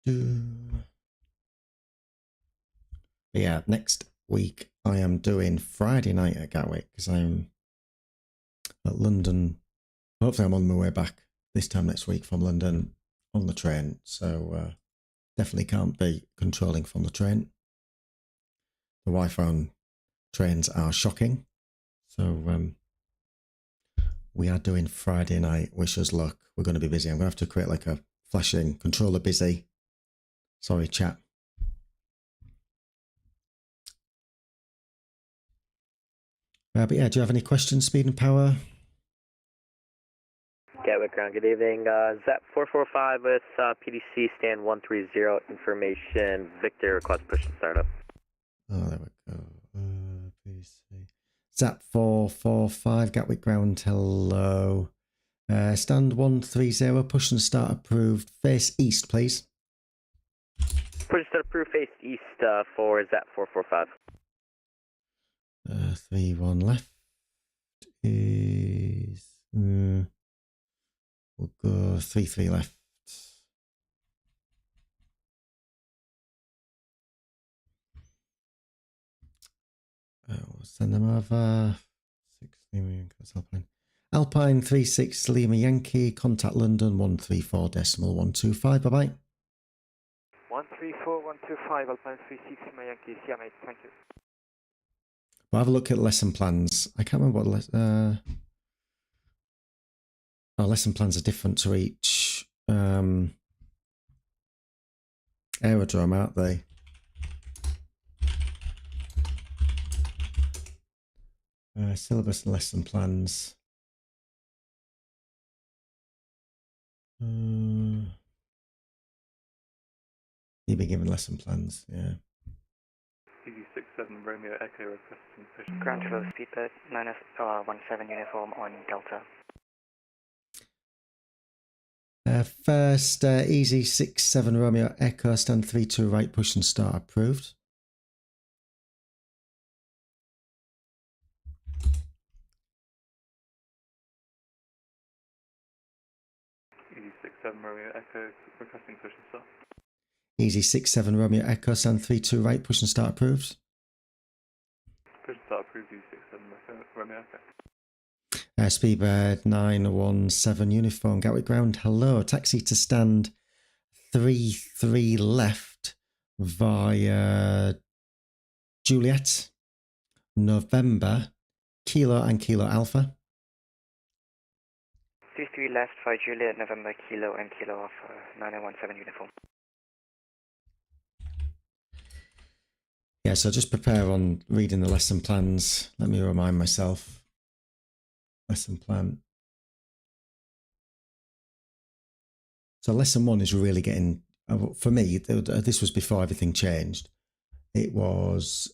KLM But yeah, next week I am doing Friday night at Gatwick because I'm at London. Hopefully I'm on my way back this time next week from London on the train. So definitely can't be controlling from the train. The Wi-Fi on trains are shocking. So we are doing Friday night. Wish us luck. We're going to be busy. I'm going to have to create like a flashing controller busy. Sorry, chat. But yeah, do you have any questions, Speed and Power? Gatwick ground, good evening. ZAP 445 with PDC stand 130 information. Victor request push and startup. Oh, there we go. PDC. ZAP 445, Gatwick ground, hello. Stand 130, push and start approved. Face east, please. Push and start approved, face east for ZAP 445. 31 left is... we'll go 33 left. We'll send them over. 6 Lima Yankee, that's Alpine. Alpine 36 Lima Yankee, contact London 134.125. Bye bye. 134.125, Alpine 36 Lima Yankee, see you mate, thank you. We'll have a look at lesson plans. I can't remember what lesson plans are different to each aerodrome, aren't they? Syllabus and lesson plans. You've been given lesson plans, yeah. EG67 Romeo Echo requesting push. Ground to low speedbird, 917 uniform on Delta. First, Easy 67 Romeo Echo, stand 32 right, push and start approved. EG67 Romeo Echo requesting push and start. Easy 67 Romeo Echo, stand 32 right, push and start approved. Push and start approved, EG67 Romeo Echo. Speedbird 917 uniform, Gatwick ground, hello. Taxi to stand 33 left via Juliet, November, Kilo and Kilo Alpha. 33 left via Juliet, November, Kilo and Kilo Alpha, 9017 uniform. Yeah, so just prepare on reading the lesson plans. Let me remind myself. Lesson plan. So lesson 1 is really getting, for me, this was before everything changed. It was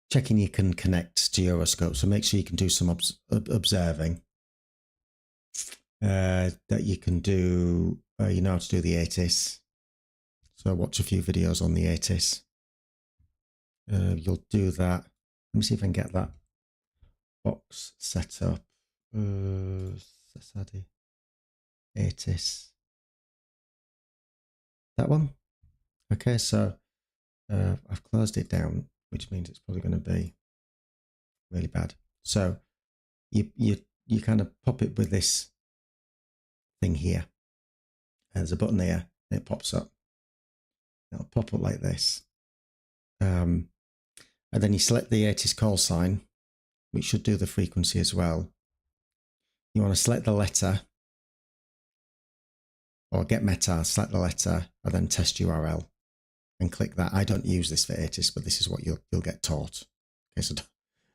checking you can connect to Euroscope. So make sure you can do some observing. That you can do, you know how to do the ATIS. So watch a few videos on the ATIS. You'll do that. Let me see if I can get that box set up. ATIS. That one? Okay, so I've closed it down, which means it's probably going to be really bad. So you kind of pop it with this thing here. There's a button here, and it pops up. It'll pop up like this. And then you select the ATIS call sign, which should do the frequency as well. You want to select the letter, or get meta, select the letter, and then test URL, and click that. I don't use this for ATIS, but this is what you'll get taught. Okay, so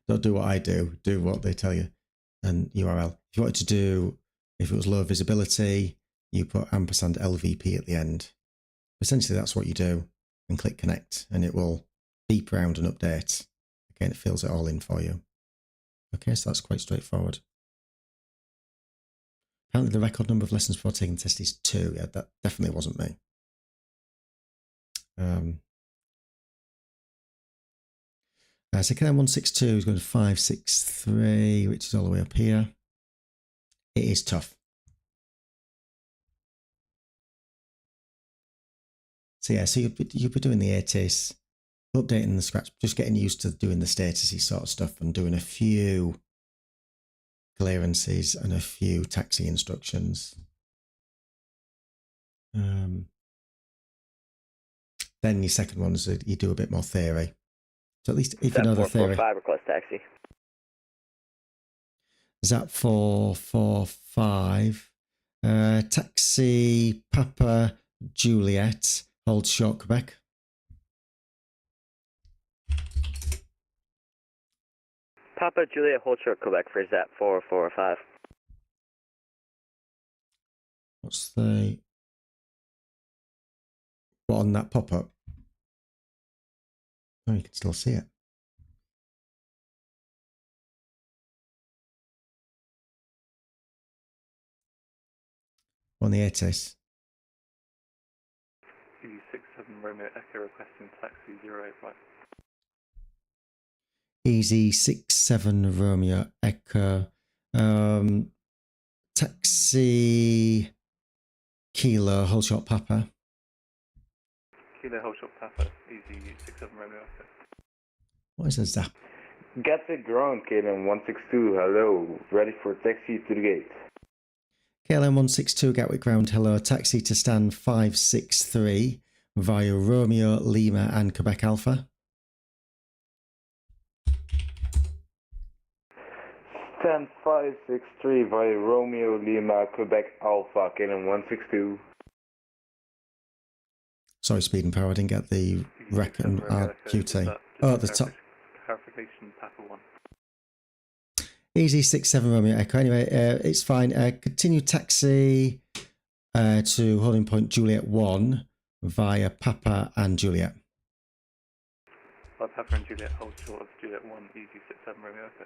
don't do what I do. Do what they tell you. And URL. If you wanted to do, if it was low visibility, you put ampersand LVP at the end. Essentially, that's what you do, and click connect, and it will beep around and update. Again, it fills it all in for you. Okay, so that's quite straightforward. Apparently the record number of lessons before taking the test is 2. Yeah, that definitely wasn't me. So KM 162 is going to 563, which is all the way up here. It is tough. So yeah, so you'll be doing the ATIS, updating the scratch, just getting used to doing the statusy sort of stuff and doing a few clearances and a few taxi instructions. Then your second one is you do a bit more theory. So at least if you know the theory. 445 request taxi. ZAP 445. Taxi Papa Juliet, hold short Quebec. Papa Juliet, hold short Quebec for ZAP 445. What's the... What on that pop-up? Oh, you can still see it. On the ATIS. EZ67 Romeo Echo requesting taxi 085. EZ67 Romeo Echo. Taxi Kilo, hold short Papa. Kilo, hold short Papa, EZ67 Romeo Echo. What is a ZAP? Gatwick ground, KLM 162, hello. Ready for taxi to the gate. KLM 162 Gatwick ground, hello. Taxi to stand 563 via Romeo, Lima and Quebec Alpha. Stand 563 via Romeo, Lima, Quebec Alpha, KLM 162. Sorry, speed and power, I didn't get the rec and QT. Oh, at the top. Clarification, Papa 1. EZ67 Romeo Echo. Anyway, it's fine. Continue taxi to holding point Juliet 1 via Papa and Juliet. By Papa and Juliet, hold short of Juliet 1, EZ67 Romeo Echo.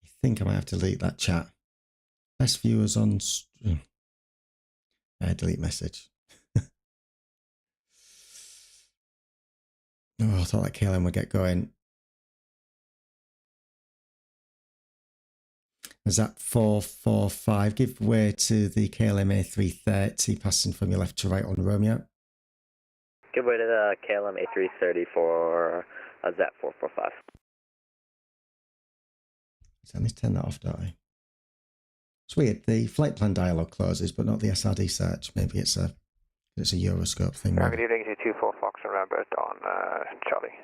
I think I might have to delete that chat. Best viewers on... delete message. Oh, I thought that KLM would get going. Is that 445? Give way to the KLM A330 passing from your left to right on Romeo. Give way to the KLM A330 for ZAP 445. So I need to turn that off, don't I? It's weird. The flight plan dialog closes, but not the SRD search. Maybe it's a Euroscope thing. Good evening, EZ24 Fox and Lambert on Charlie.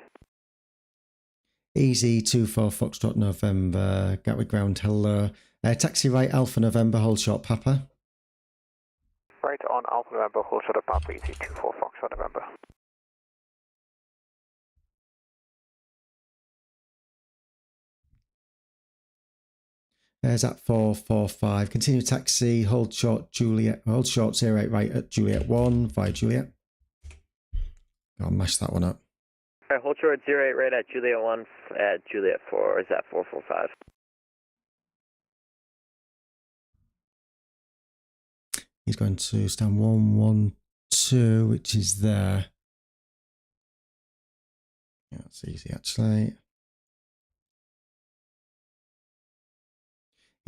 EZ24 Foxtrot November, Gatwick ground, hello. Taxi right Alpha November, hold short Papa. Right on Alpha November, hold short of Papa, EZ24 Fox on November. There's that 445. Continue taxi, hold short Juliet, hold short 08 right at Juliet 1 via Juliet. I'll mash that one up. All right, hold short 08 right at Juliet 1 at Juliet 4, or is that 445? He's going to stand 112, which is there. Yeah, that's easy actually.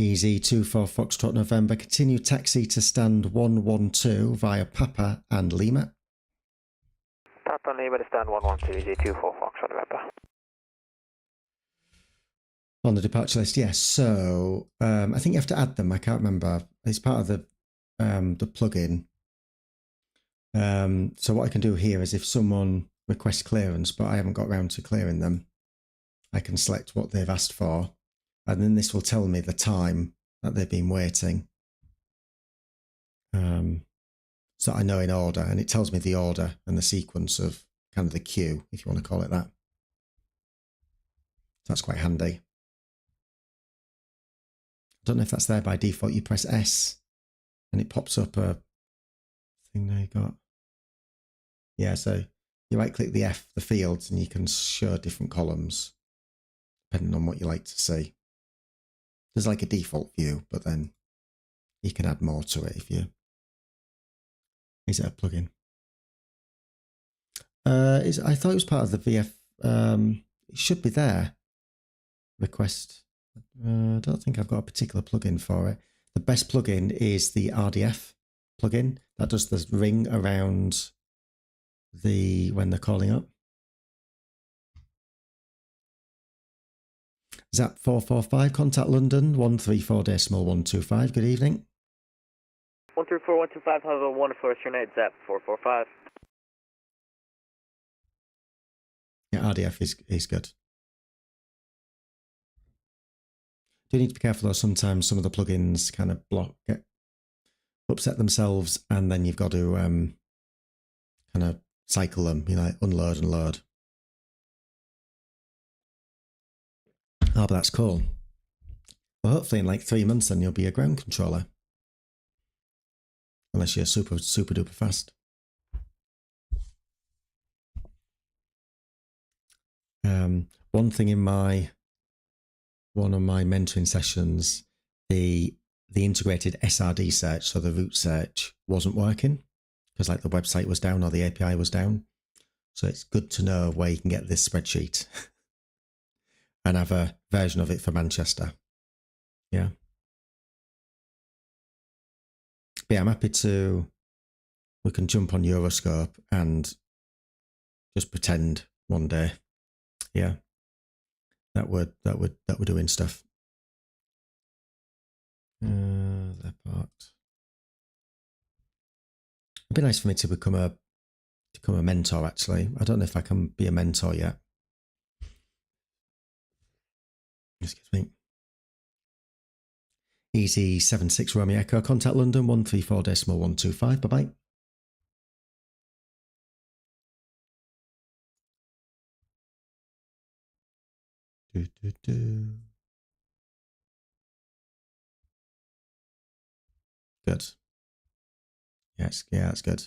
EZ24 Foxtrot November. Continue taxi to stand 112 via Papa and Lima. Papa and Lima to stand 112, EZ24 Fox on November. On the departure list, yes. So I think you have to add them. I can't remember. It's part of the plugin. So what I can do here is if someone requests clearance, but I haven't got around to clearing them, I can select what they've asked for. And then this will tell me the time that they've been waiting. So I know in order, and it tells me the order and the sequence of kind of the queue, if you want to call it that. That's quite handy. I don't know if that's there by default. You press S and it pops up a thing there you got. Yeah, so you right click the F, the fields, and you can show different columns depending on what you like to see. There's like a default view, but then you can add more to it if you... Is it a plugin? I thought it was part of the VF... it should be there. Request. I don't think I've got a particular plugin for it. The best plugin is the RDF plugin that does the ring around when they're calling up. Zap 445, contact London 134.125. Good evening. 134-125, have a wonderful rest of your night, Zap 445. Yeah, RDF is good. Do need to be careful though, sometimes some of the plugins kind of upset themselves, and then you've got to kind of cycle them, like unload and load. Oh, but that's cool. Well, hopefully in like 3 months then you'll be a ground controller. Unless you're super duper fast. One thing in one of my mentoring sessions, the integrated SRD search, so the route search, wasn't working because like the website was down or the API was down. So it's good to know where you can get this spreadsheet and have a version of it for Manchester. Yeah. But yeah, I'm happy we can jump on Euroscope and just pretend one day. Yeah. That we're doing stuff. They're parked. It'd be nice for me to become a mentor, actually. I don't know if I can be a mentor yet. Excuse me. Easy 76 Romeo Echo, contact London 134.125. Bye-bye. Good. Yes, yeah, that's good.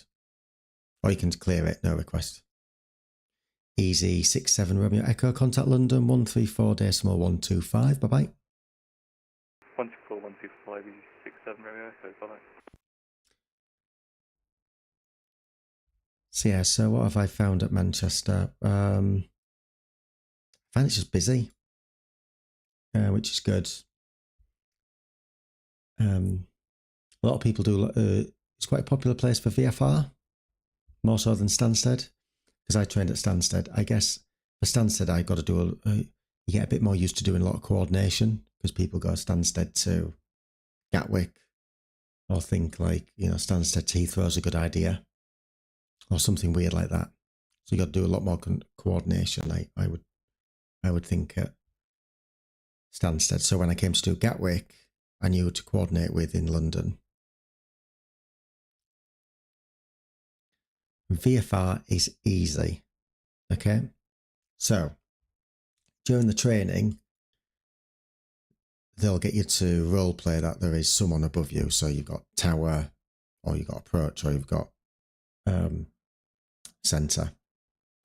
Or you can clear it, no request. Easy 67 Romeo Echo, contact London 134.125. Bye-bye. 124-125, easy 67 Romeo Echo, bye-bye. So yeah, so what have I found at Manchester? I find it's just busy, which is good. A lot of people do. It's quite a popular place for VFR, more so than Stansted, because I trained at Stansted. I guess for Stansted, I got to do you get a bit more used to doing a lot of coordination because people go Stansted to Gatwick, or think like Stansted to Heathrow is a good idea, or something weird like that. So you got to do a lot more coordination. I would think at Stansted. So when I came to do Gatwick, I knew who to coordinate with in London. VFR is easy. Okay. So during the training, they'll get you to role play that there is someone above you. So you've got tower, or you've got approach, or you've got center.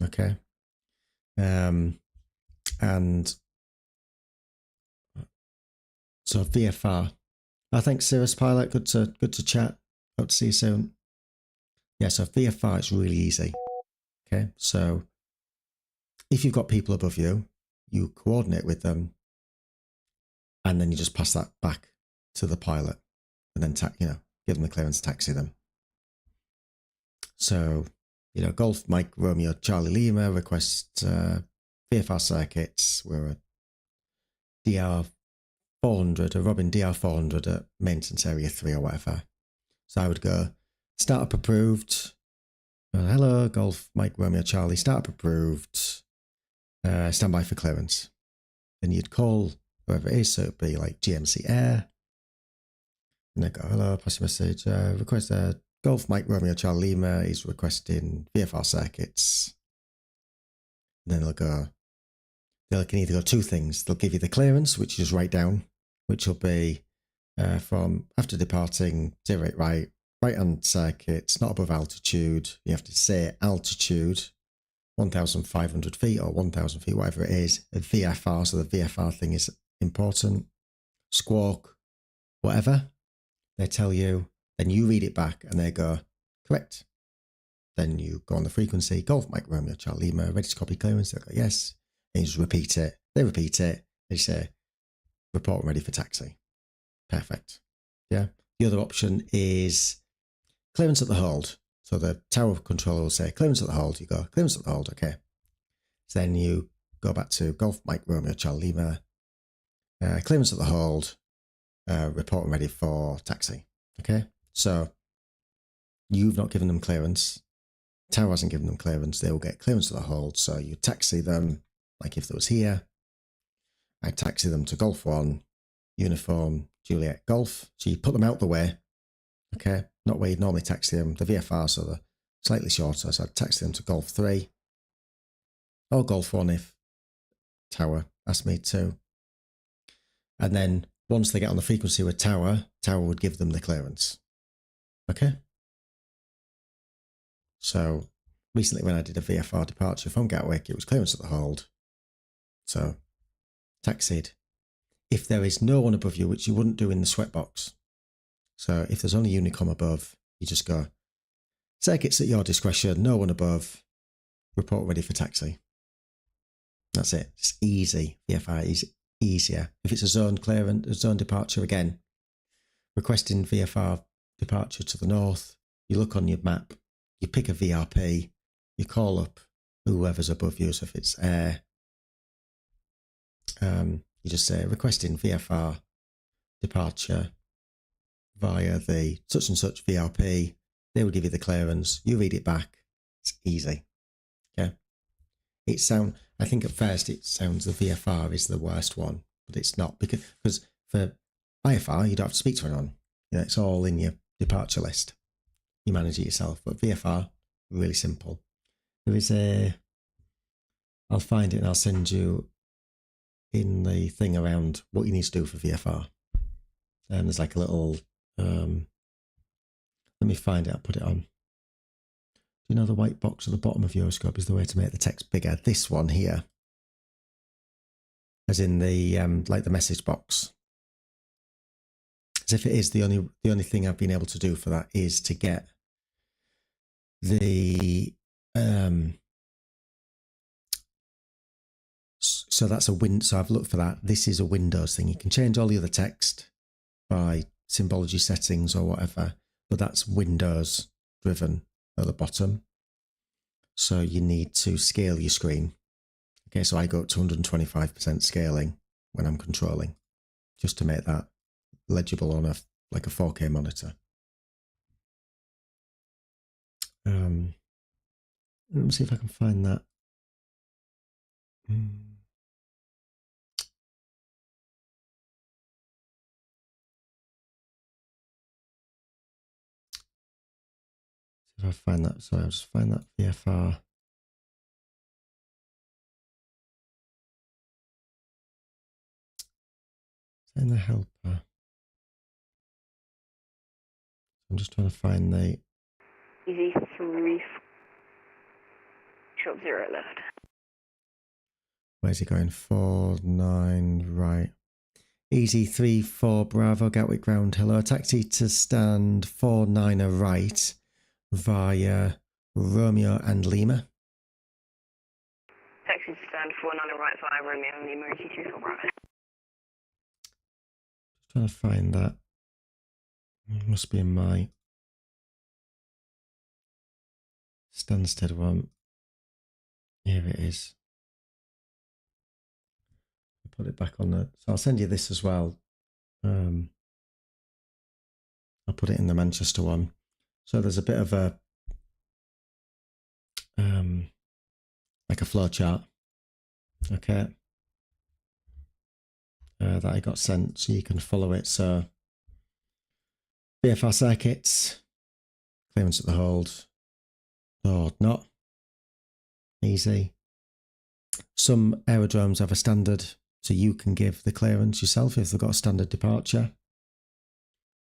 Okay. And so VFR. Thanks, Cirrus Pilot. Good to chat. Hope to see you soon. Yeah, so VFR is really easy. Okay, so if you've got people above you, you coordinate with them, and then you just pass that back to the pilot, and then give them the clearance to taxi them. So Golf Mike Romeo Charlie Lima request VFR circuits. We're a DR 400, a Robin DR 400 at maintenance area 3 or whatever. So I would go startup approved. Hello, Golf Mike Romeo Charlie, startup approved. Stand by for clearance. Then you'd call whoever it is, so it'd be like GMC Air. And they go, hello, pass your message. Request Golf Mike Romeo Charlie Lima is requesting VFR circuits. And then they can either go two things. They'll give you the clearance, which you just write down, which will be from after departing 08 right hand circuits, not above altitude. You have to say altitude, 1,500 feet or 1,000 feet, whatever it is. A VFR, so the VFR thing is important. Squawk, whatever. They tell you, then you read it back and they go, correct. Then you go on the frequency, Golf Mike Romeo Charlie Lima, ready to copy clearance. They go, yes. And you just repeat it. They repeat it. They say, report ready for taxi. Perfect. Yeah. The other option is clearance at the hold. So the tower controller will say clearance at the hold. You go clearance at the hold. Okay. So then you go back to Golf Mike Romeo Charlie Lima. Clearance at the hold. Reporting ready for taxi. Okay. So you've not given them clearance. Tower hasn't given them clearance. They will get clearance at the hold. So you taxi them, like if there was here. I taxi them to Golf 1, Uniform, Juliet, Golf. So you put them out the way. Okay. Not where you'd normally taxi them. The VFR, so they're slightly shorter. So I'd taxi them to Golf 3 or Golf 1 if Tower asked me to. And then once they get on the frequency with Tower, Tower would give them the clearance. Okay. So recently when I did a VFR departure from Gatwick, it was clearance at the hold. So taxied. If there is no one above you, which you wouldn't do in the sweatbox. So if there's only Unicom above, you just go, circuits at your discretion, no one above, report ready for taxi. That's it. It's easy. VFR is easier. If it's a zone clearance, a zone departure again, requesting VFR departure to the north, you look on your map, you pick a VRP, you call up whoever's above you, so if it's air, you just say requesting VFR departure via the such and such VRP. They will give you the clearance. You read it back. It's easy. Okay. I think at first it sounds the VFR is the worst one, but it's not because for IFR you don't have to speak to anyone. You know, it's all in your departure list. You manage it yourself. But VFR, really simple. There is I'll find it and I'll send you in the thing around what you need to do for VFR. And there's like a little, let me find it, I'll put it on. Do you know the white box at the bottom of Euroscope is the way to make the text bigger? This one here, as in the, like the message box. As if it is the only thing I've been able to do for that is to get the, so that's a win. So I've looked for that. This is a Windows thing. You can change all the other text by symbology settings or whatever, but that's Windows driven at the bottom. So you need to scale your screen. Okay, so I go up to 125% scaling when I'm controlling, just to make that legible on like a 4K monitor. Let me see if I can find that. If I find that, sorry, I'll just find that VFR. In the helper. I'm just trying to find the Easy 3 short 0 left. Where's he going? 4-9 right. Easy 3-4 Bravo Gatwick ground. Hello, taxi to stand 4-9 right via Romeo and Lima. Taxi to stand 4-9 right via Romeo and Lima, ET24 Bravo. Just trying to find that. It must be in my Stansted one. Here it is. Put it back on the. So I'll send you this as well. I'll put it in the Manchester one. So there's a bit of a like a flow chart. Okay. That I got sent, so you can follow it. So VFR circuits, clearance at the hold, or not. Easy. Some aerodromes have a standard, so you can give the clearance yourself if they've got a standard departure.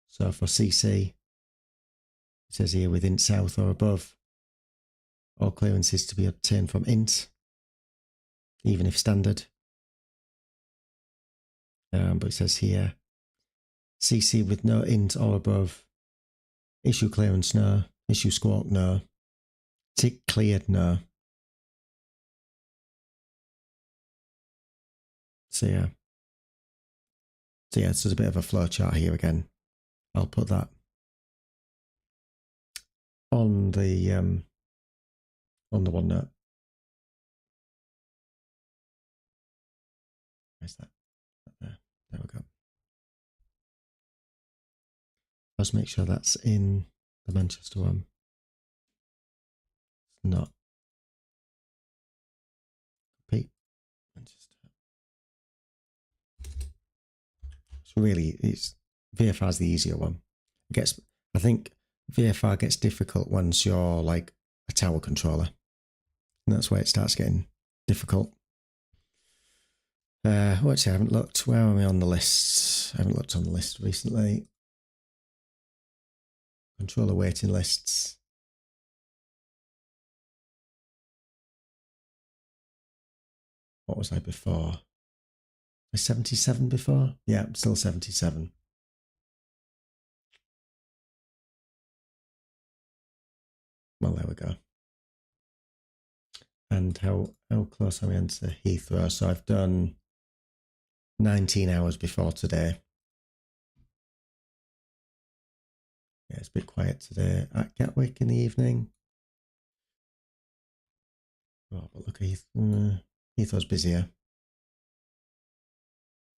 So for CC, it says here with INT south or above, all clearance is to be obtained from INT, even if standard. But it says here, CC with no INT or above, issue clearance no, issue squawk no, tick cleared no. So yeah, so there's a bit of a flow chart here again. I'll put that on the OneNote. Where's that? There we go. Let's make sure that's in the Manchester one. It's not. Copy. Manchester. It's VFR is the easier one. I think VFR gets difficult once you're like a tower controller. And that's where it starts getting difficult. Actually, I haven't looked. Where are we on the list? I haven't looked on the list recently. Controller waiting lists. What was I before? Was 77 before? Yeah, I'm still 77. Well, there we go. And how close are we into Heathrow? So I've done 19 hours before today. Yeah, it's a bit quiet today. At Gatwick in the evening. Oh, but look, Heathrow's busier.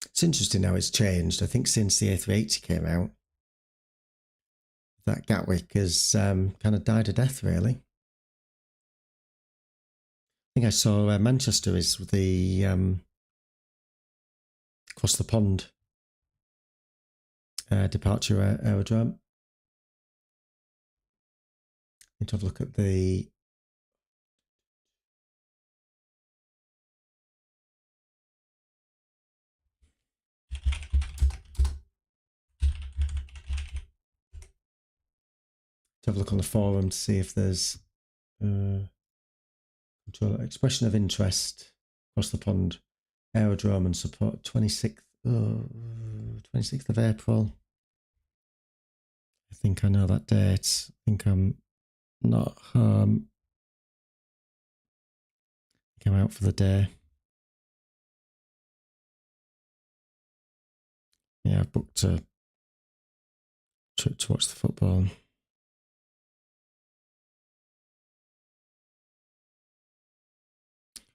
It's interesting how it's changed. I think since the A380 came out, that Gatwick has kind of died a death, really. I think I saw Manchester is the across the pond departure aerodrome. Need to have a look at the look on the forum to see if there's expression of interest across the pond aerodrome and support 26th of April. I think I know that date. I think I'm not home. I think I'm out for the day. Yeah, I booked a trip to watch the football.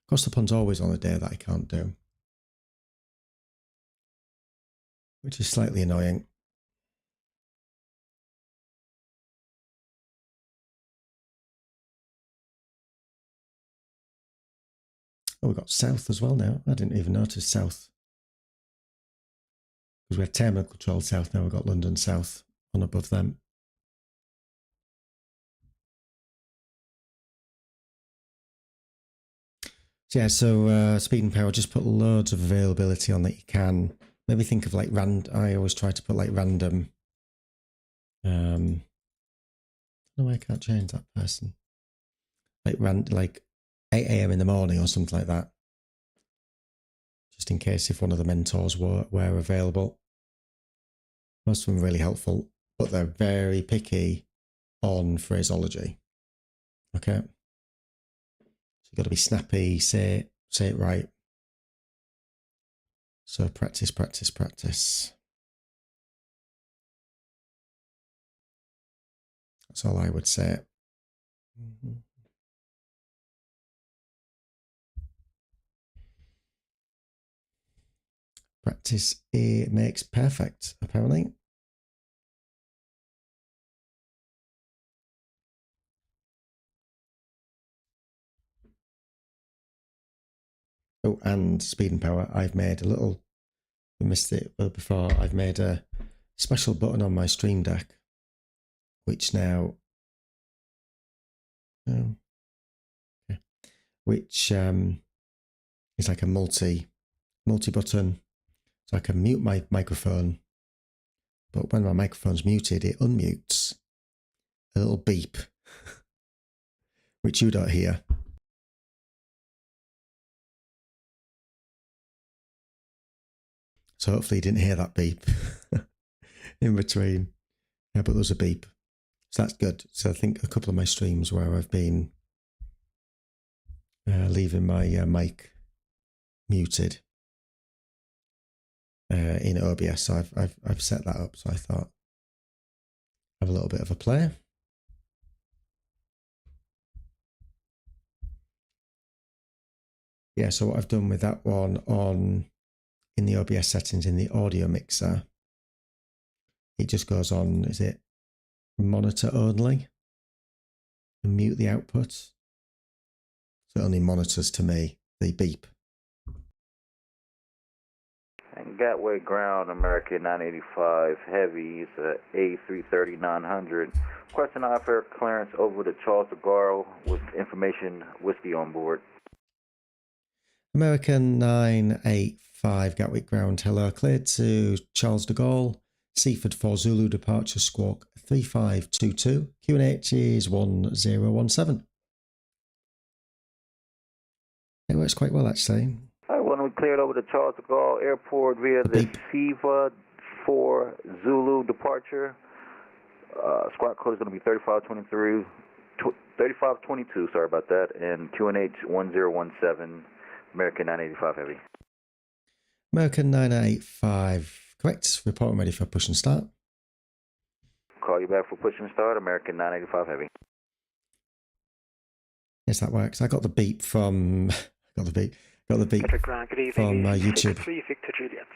Across the pond's always on a day that I can't do, which is slightly annoying. Oh, we've got South as well now. I didn't even notice South. Because we had terminal control South, now we've got London South on above them. So yeah, so speed and power, just put loads of availability on that you can. Maybe think of like I always try to put like random. No, I can't change that person. Like 8 AM in the morning or something like that. Just in case if one of the mentors were available. Most of them are really helpful, but they're very picky on phraseology. Okay. So you've got to be snappy, say it right. So practice, practice, practice. That's all I would say. Practice makes perfect, apparently. Oh, and speed and power. I've made a little, we missed it before, I've made a special button on my Stream Deck, which now, which is like a multi button. So I can mute my microphone, but when my microphone's muted, it unmutes a little beep, which you don't hear. So hopefully you didn't hear that beep in between. Yeah, but there's a beep. So that's good. So I think a couple of my streams where I've been leaving my mic muted in OBS. So I've set that up. So I thought have a little bit of a play. Yeah, so what I've done with that one in the OBS settings in the audio mixer, it just goes on, is it monitor only? And mute the output. So it only monitors to me the beep. And Gatwick Ground, American 985 Heavy, it's A330-900. Requesting off-air clearance over to Charles de Gaulle with information whiskey on board. American 985 Gatwick Ground, hello, cleared to Charles de Gaulle, Seaford for Zulu departure squawk 3522, QNH is 1017. It works quite well actually. Alright, when we cleared over to Charles de Gaulle Airport via the SIVA for Zulu departure, squawk code is going to be 3522, sorry about that, and QNH 1017. American 985 Heavy. American 985, correct. Report ready for push and start. Call you back for push and start, American 985 Heavy. Yes, that works. I got the beep from got the beep from YouTube. Victor Juliet.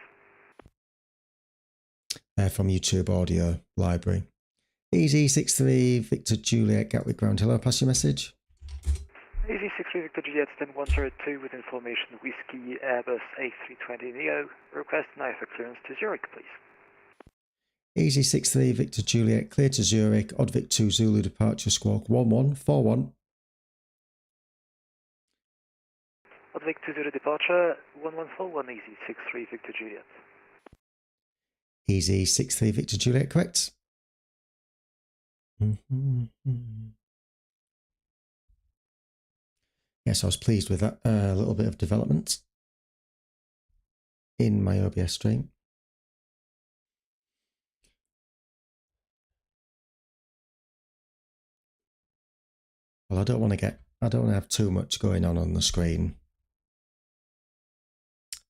From YouTube audio library. EZ63 Victor Juliet Gatwick Ground. Hello, pass your message. EZ63 Victor Juliet, then 102 with information Whiskey Airbus A320 Neo. Request IFA clearance to Zurich, please. EZ63 Victor Juliet, clear to Zurich, Oddvic 2 Zulu departure squawk 1141. Oddvic 2 Zulu departure 1141, EZ63 Victor Juliet. EZ63 Victor Juliet, correct. Yes, I was pleased with that little bit of development in my OBS stream. Well, I don't want to have too much going on the screen.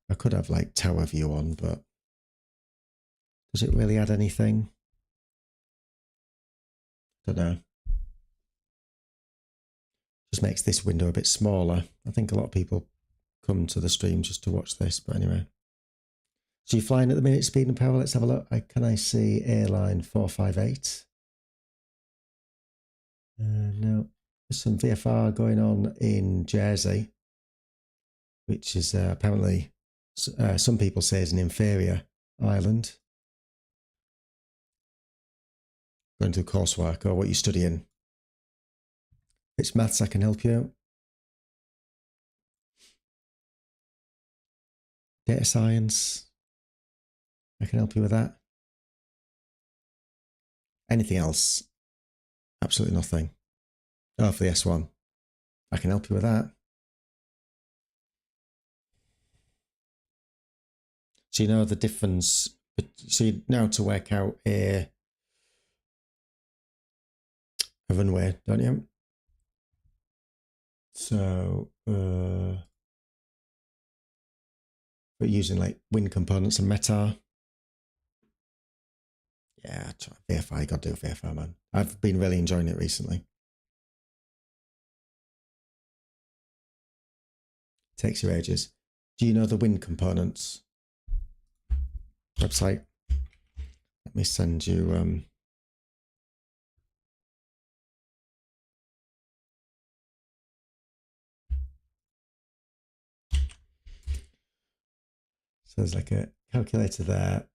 I could have like tower view on, but does it really add anything? Don't know. Just makes this window a bit smaller. I think a lot of people come to the stream just to watch this, but anyway. So you're flying at the minute, speed and power. Let's have a look. Can I see airline 458? No. There's some VFR going on in Jersey, which is apparently, some people say is an inferior island. Going to coursework or what you're studying. If it's maths, I can help you out. Data science, I can help you with that. Anything else? Absolutely nothing. Oh, for the S1, I can help you with that. So you know the difference, so you know to work out a runway, don't you? So, we're using like wind components and METAR. Yeah, VFR, you got to do VFR, man. I've been really enjoying it recently. Takes you ages. Do you know the wind components website? Let me send you so there's like a calculator there,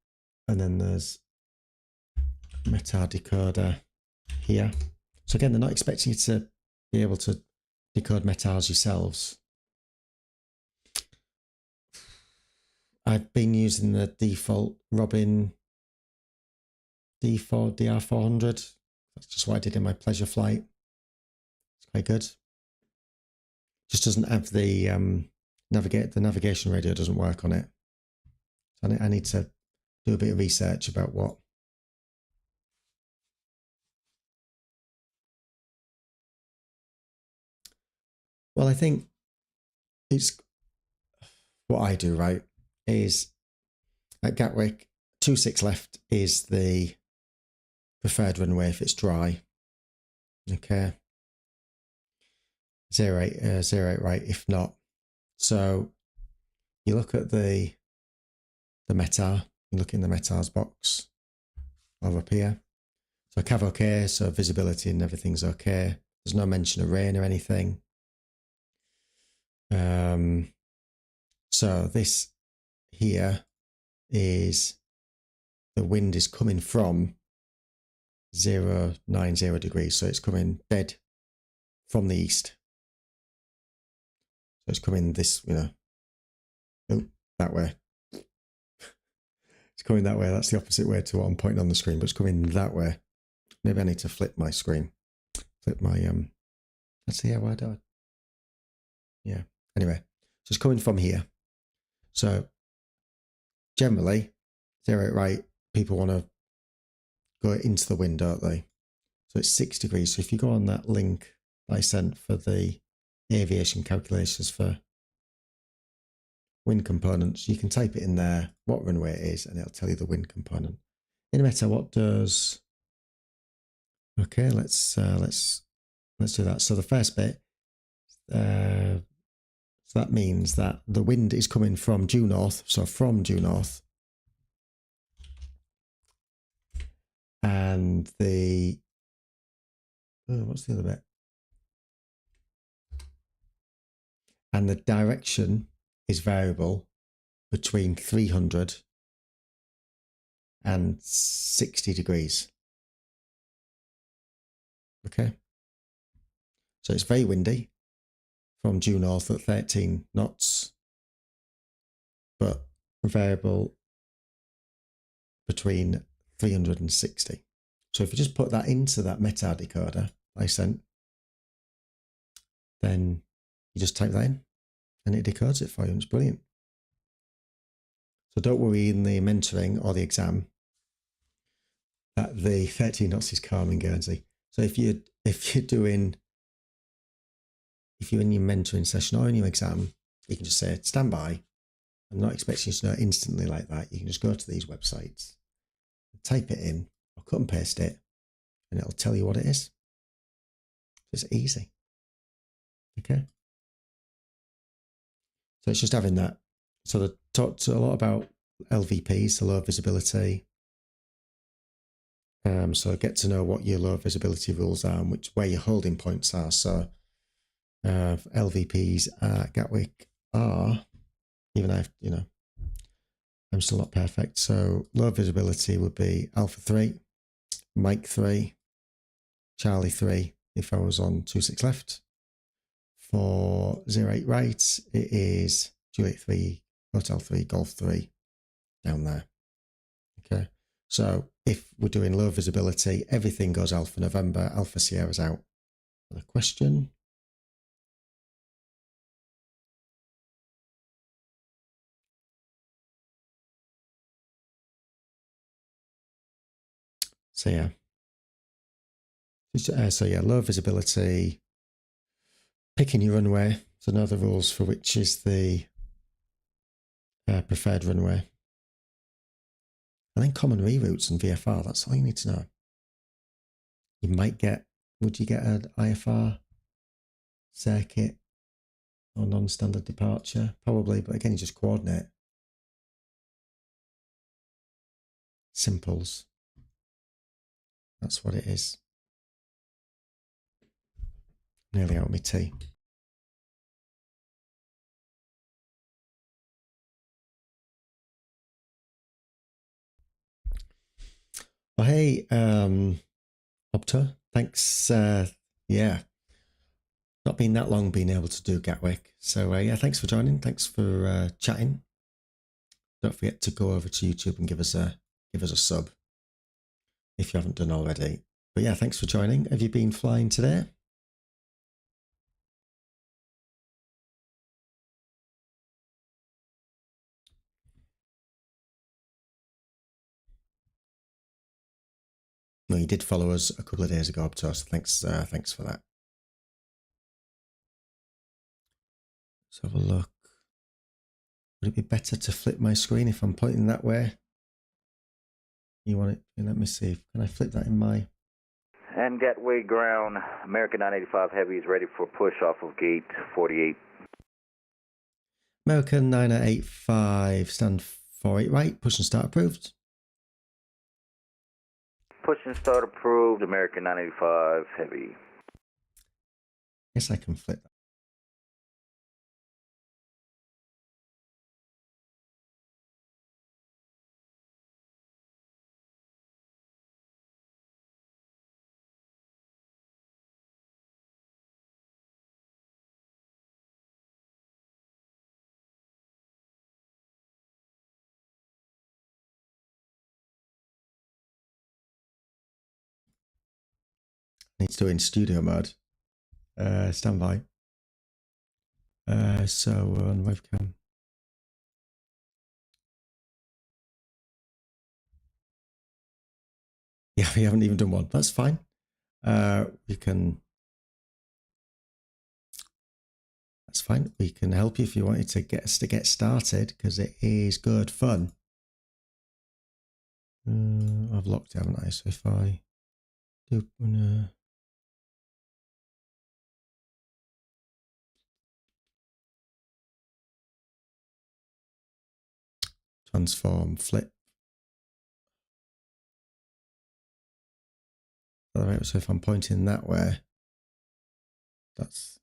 and then there's METAR decoder here. So again, they're not expecting you to be able to decode METARs yourselves. I've been using the default Robin DR400. That's just what I did in my pleasure flight. It's quite good. Just doesn't have the the navigation radio doesn't work on it. So I need to do a bit of research about what. Well, I think it's what I do, right? Is at Gatwick, 26 left is the preferred runway if it's dry. Okay. 08 right if not. So you look at the METAR, you look in the METAR's box over up here. So CAV okay, so visibility and everything's okay. There's no mention of rain or anything. So this here is the wind is coming from 090 degrees, so it's coming dead from the east. So it's coming this, that way. It's coming that way. That's the opposite way to what I'm pointing on the screen, but it's coming that way. Maybe I need to flip my screen. Flip my let's see how I do it. Yeah. Anyway, so it's coming from here. So generally, 08 right, people want to go into the wind, don't they? So it's 6 degrees. So if you go on that link I sent for the aviation calculations for wind components, you can type it in there, what runway it is, and it'll tell you the wind component. In META, what does... Okay, let's do that. So the first bit, so that means that the wind is coming from due north, so from due north, and the what's the other bit? And the direction is variable between 300 and 60 degrees. Okay, so it's very windy from due north at 13 knots, but variable between 300 and 60. So if you just put that into that META decoder I sent, then you just type that in and it decodes it for you, and it's brilliant. So don't worry in the mentoring or the exam that the 13 knots is calm in Guernsey. So if you're in your mentoring session or in your exam, you can just say, stand by. I'm not expecting you to know instantly like that. You can just go to these websites, type it in, or cut and paste it, and it'll tell you what it is. It's easy. Okay. So it's just having that. So they talked a lot about LVPs, the low visibility. So get to know what your low visibility rules are and where your holding points are. So LVPs at Gatwick are, even I'm still not perfect. So low visibility would be Alpha 3, Mike 3, Charlie 3 if I was on 26 left. For 08 right, it is Juliet 3, Hotel 3, Golf 3 down there. Okay, so if we're doing low visibility, everything goes Alpha November, Alpha Sierra's out. Another question. So yeah. So yeah, low visibility, picking your runway, so know the rules for which is the preferred runway. And then common reroutes and VFR, that's all you need to know. You might get, would you get an IFR circuit or non-standard departure? Probably, but again, you just coordinate. Simples. That's what it is. Nearly out of my tea. Well, hey, Opto, thanks. Yeah, not been that long being able to do Gatwick. So yeah, thanks for joining. Thanks for chatting. Don't forget to go over to YouTube and give us a sub if you haven't done already. But yeah, thanks for joining. Have you been flying today? No, you did follow us a couple of days ago, Opto, so thanks for that. Let's have a look. Would it be better to flip my screen if I'm pointing that way? You want it? Let me see. Can I flip that in my... And Gatwick ground, American 985 Heavy is ready for push off of gate 48. American 985, stand 48 right, push and start approved. Push and start approved, American 985 Heavy. Yes, I can flip that. Needs to do it in studio mode. Stand by. So we're on webcam. Yeah, we haven't even done one. That's fine. We can... That's fine. We can help you if you wanted to get us to get started, because it is good fun. I've locked it, haven't I? So if I do... transform, flip. Alright, so if I'm pointing that way, that's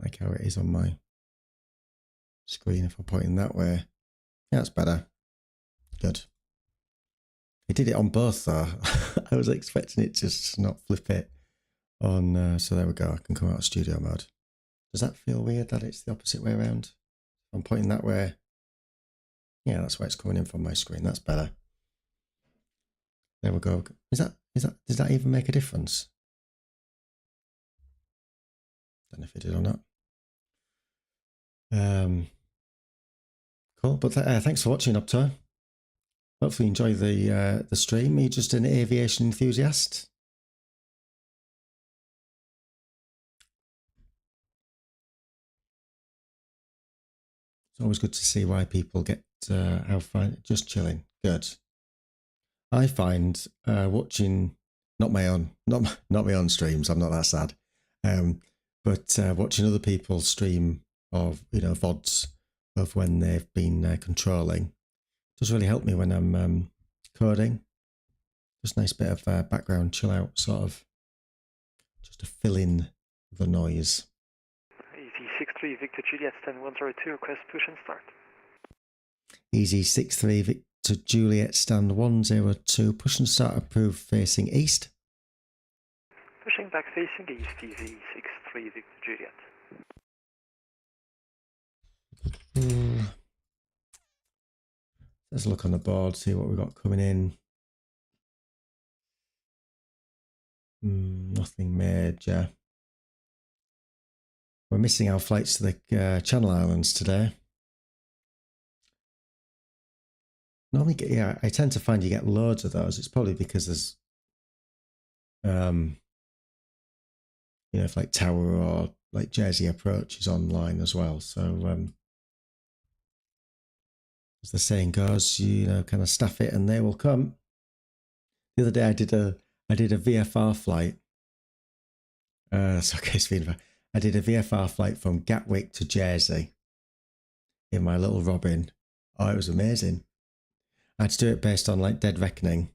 like how it is on my screen. If I'm pointing that way, yeah, that's better. Good. It did it on both though. I was expecting it to just not flip it on. So there we go. I can come out of studio mode. Does that feel weird that it's the opposite way around? If I'm pointing that way. Yeah, that's where it's coming in from my screen. That's better. There we go. Does that even make a difference? Don't know if it did or not. Cool. But thanks for watching up to. Hopefully you enjoy the stream. Are you just an aviation enthusiast? It's always good to see why people get how fine. Just chilling. Good. I find watching not my own streams. I'm not that sad. But watching other people stream of VODs of when they've been controlling does really help me when I'm coding. Just a nice bit of background chill out, sort of, just to fill in the noise. Easy 63 Victor Juliet stand 102, request push and start. Easy 63 Victor Juliet stand 102, push and start approved facing east. Pushing back facing east, easy 63 Victor Juliet. Let's look on the board, see what we've got coming in. Nothing major. We're missing our flights to the Channel Islands today. Normally, yeah, I tend to find you get loads of those. It's probably because there's, if like Tower or like Jersey Approach is online as well. So, as the saying goes, kind of staff it and they will come. The other day I did a VFR flight. I did a VFR flight from Gatwick to Jersey in my little Robin. Oh, it was amazing. I had to do it based on like Dead Reckoning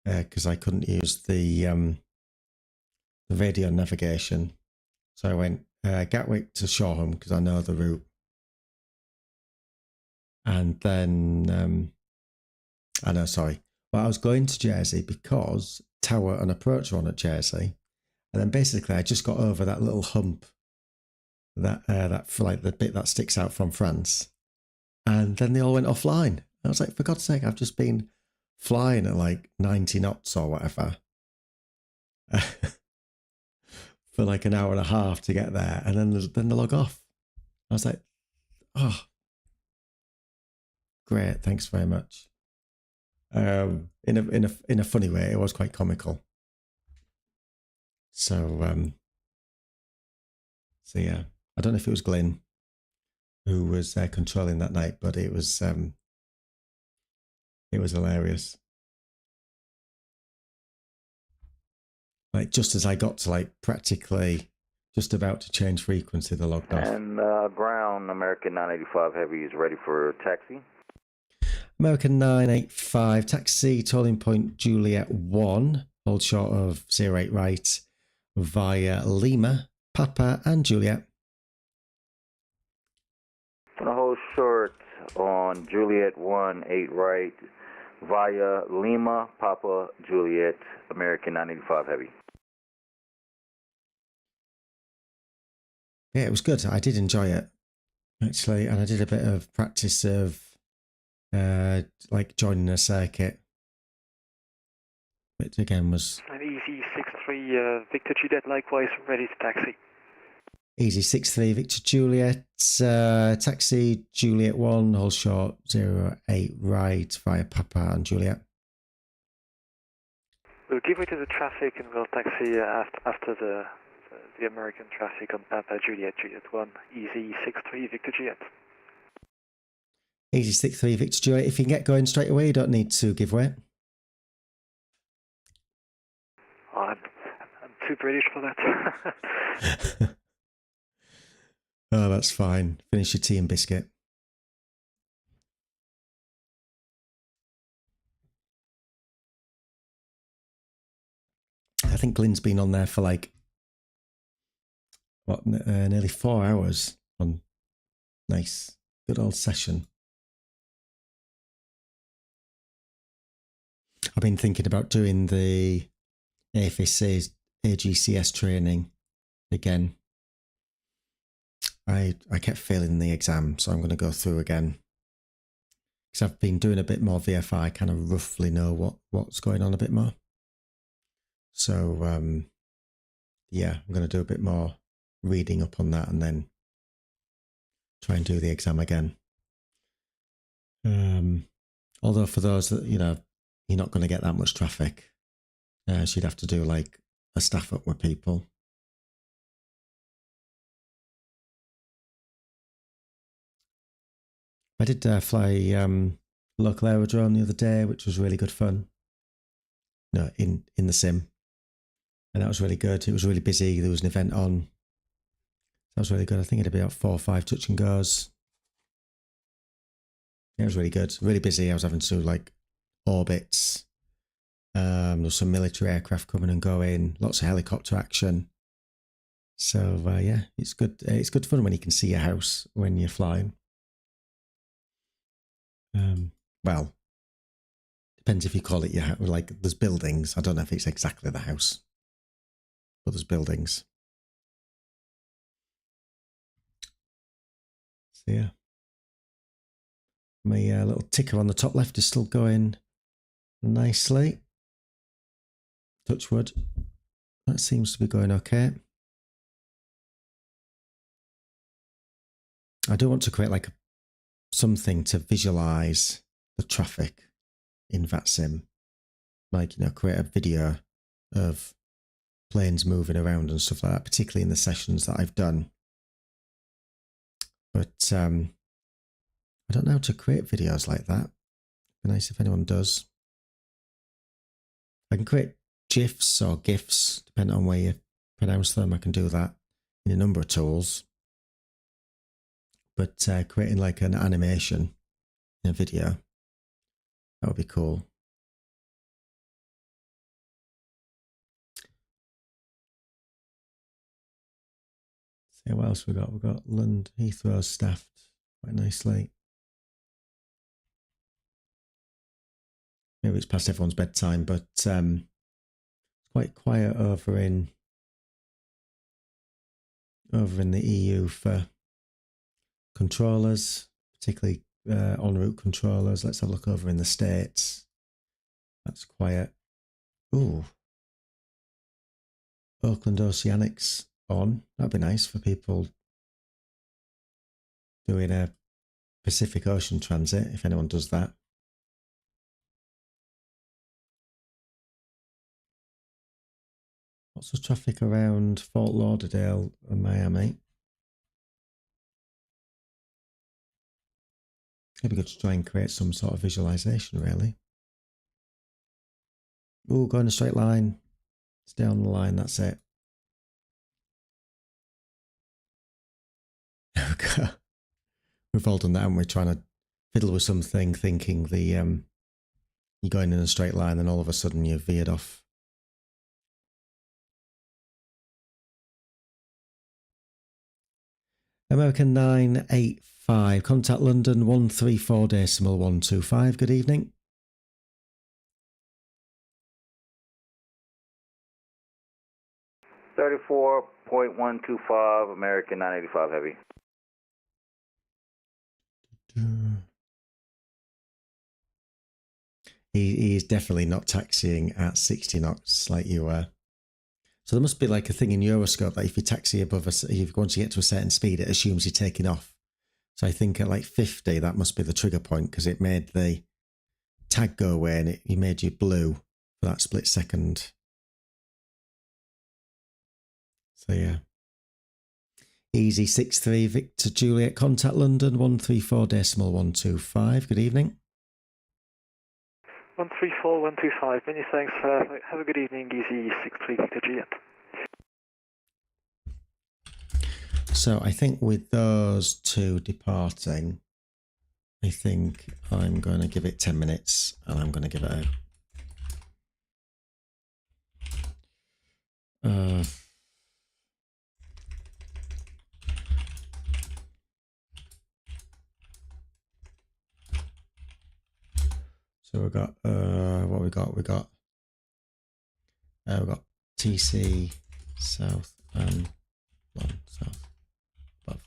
because I couldn't use the radio navigation. So I went Gatwick to Shoreham because I know the route. And then, Well, I was going to Jersey because Tower and Approach were on at Jersey. And then basically I just got over that little hump, that for like the bit that sticks out from France. And then they all went offline. I was like, for God's sake, I've just been flying at like 90 knots or whatever for like an hour and a half to get there. And then they log off. I was like, oh, great. Thanks very much. In a funny way, it was quite comical. So yeah, I don't know if it was Glyn who was controlling that night, but it was hilarious. Like just as I got to like practically just about to change frequency, they logged off. And ground, American 985 Heavy is ready for taxi. American 985, taxi, tolling point Juliet 1, hold short of 08 right, via Lima, Papa and Juliet. Gonna hold short on Juliet 1, 8 right, via Lima, Papa, Juliet, American 985 Heavy. Yeah, it was good. I did enjoy it, actually, and I did a bit of practice of like joining a circuit. Which again was... And easy 6-3 Victor Juliet, likewise ready to taxi. Easy 6-3 Victor Juliet, taxi Juliet 1, hold short 08 right via Papa and Juliet. We'll give way to the traffic and we'll taxi after the American traffic on Papa Juliet, Juliet 1, easy 6-3 Victor Juliet. Easy 6-3 Victor Juliet. If you can get going straight away, you don't need to give way. Oh, I'm too British for that. Oh, that's fine. Finish your tea and biscuit. I think Glyn's been on there for like, what, nearly 4 hours on nice, good old session. I've been thinking about doing the AGCS training again. I kept failing the exam, so I'm going to go through again. Because I've been doing a bit more VFI, I kind of roughly know what's going on a bit more. So, yeah, I'm going to do a bit more reading up on that and then try and do the exam again. Although for those that, you know, you're not going to get that much traffic. So you'd have to do like a staff up with people. I did fly local aerodrome the other day, which was really good fun. No, in the sim. And that was really good. It was really busy. There was an event on. That was really good. I think it had about 4 or 5 touch and goes. Yeah, it was really good. Really busy. I was having to do like orbits. There was some military aircraft coming and going. Lots of helicopter action. So yeah, it's good. It's good fun when you can see your house when you're flying. Well, depends if you call it your house. Like there's buildings. I don't know if it's exactly the house, but there's buildings. So yeah, my little ticker on the top left is still going nicely. Touch wood. That seems to be going okay. I do want to create like something to visualize the traffic in VATSIM. Like, you know, create a video of planes moving around and stuff like that, particularly in the sessions that I've done. But I don't know how to create videos like that. It'd be nice if anyone does. I can create GIFs or GIFs, depending on where you pronounce them. I can do that in a number of tools. But creating like an animation in a video, that would be cool. See what else we got. We've got London Heathrow staffed quite nicely. Maybe it's past everyone's bedtime, but it's quite quiet over in the EU for controllers, particularly en route controllers. Let's have a look over in the States. That's quiet. Ooh. Oakland Oceanics on. That'd be nice for people doing a Pacific Ocean transit, if anyone does that. Lots of traffic around Fort Lauderdale and Miami. It'd be good to try and create some sort of visualization, really. Ooh, go in a straight line. Stay on the line, that's it. We've all done that, and we're trying to fiddle with something, thinking you're going in a straight line, and all of a sudden you've veered off. American 985, contact London 134.125. Good evening. .125, American 985 Heavy. He is definitely not taxiing at 60 knots like you were. So there must be like a thing in Euroscope that if you taxi above once you get to a certain speed, it assumes you're taking off. So I think at like 50, that must be the trigger point, because it made the tag go away and it made you blue for that split second. So yeah. Easy 63 Victor Juliet, contact London 134.125. Good evening. 134.125. Many thanks. Have a good evening. Easy 63 Victor Juliet. So I think with those two departing, I think I'm going to give it 10 minutes and I'm going to give it a... So we've got, what we got? We've got TC South and London South above.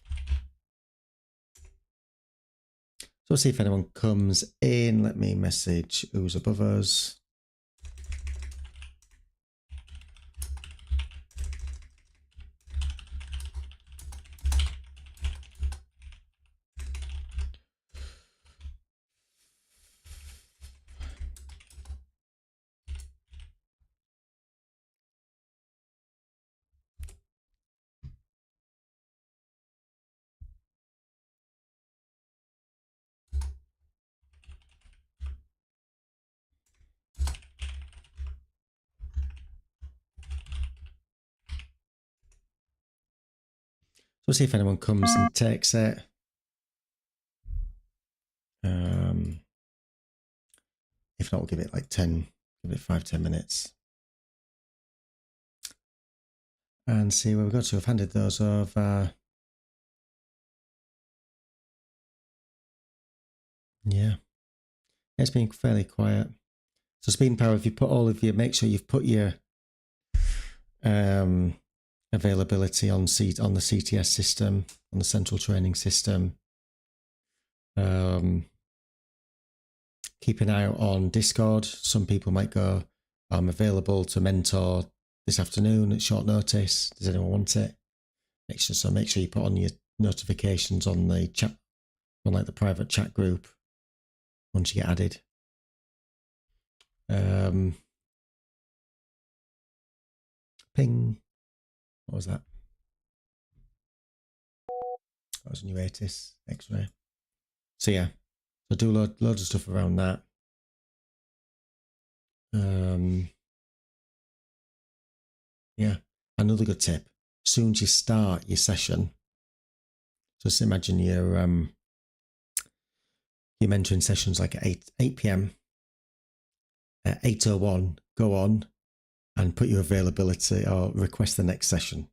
So we'll see if anyone comes in. Let me message who's above us. We'll see if anyone comes and takes it. If not, we'll give it like 10, give it 5-10 minutes. And see where we got to. I've handed those over. Yeah. It's been fairly quiet. So speed and power, if you put all of your, make sure you've put your availability on the CTS system, on the central training system. Keep an eye out on Discord. Some people might go, I'm available to mentor this afternoon at short notice. Does anyone want it? Make sure you put on your notifications on the chat, on like the private chat group once you get added. Ping. What was that? That was a new ATIS X-ray. So yeah, so do loads of stuff around that. Yeah, another good tip. As soon as you start your session, just imagine your mentoring sessions like at 8 p.m. At 8:01, go on and put your availability or request the next session.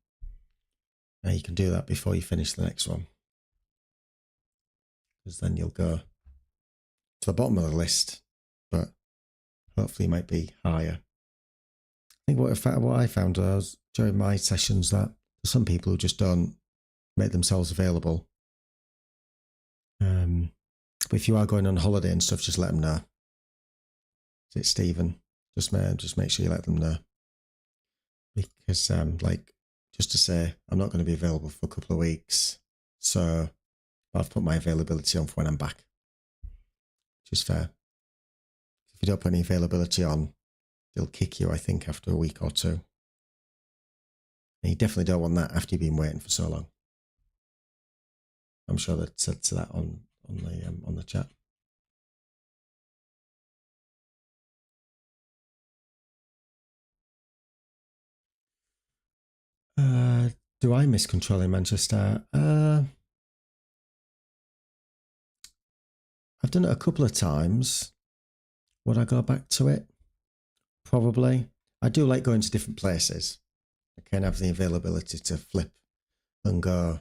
Now you can do that before you finish the next one, because then you'll go to the bottom of the list, but hopefully you might be higher. I think what I found was during my sessions that there's some people who just don't make themselves available. But if you are going on holiday and stuff, just let them know. It's Stephen. Just make sure you let them know. Because like, just to say, I'm not going to be available for a couple of weeks, so I've put my availability on for when I'm back, which is fair. If you don't put any availability on, they'll kick you, I think, after a week or two. And you definitely don't want that after you've been waiting for so long. I'm sure that said to that on the chat. Do I miss controlling Manchester? I've done it a couple of times. Would I go back to it? Probably. I do like going to different places. I can have the availability to flip and go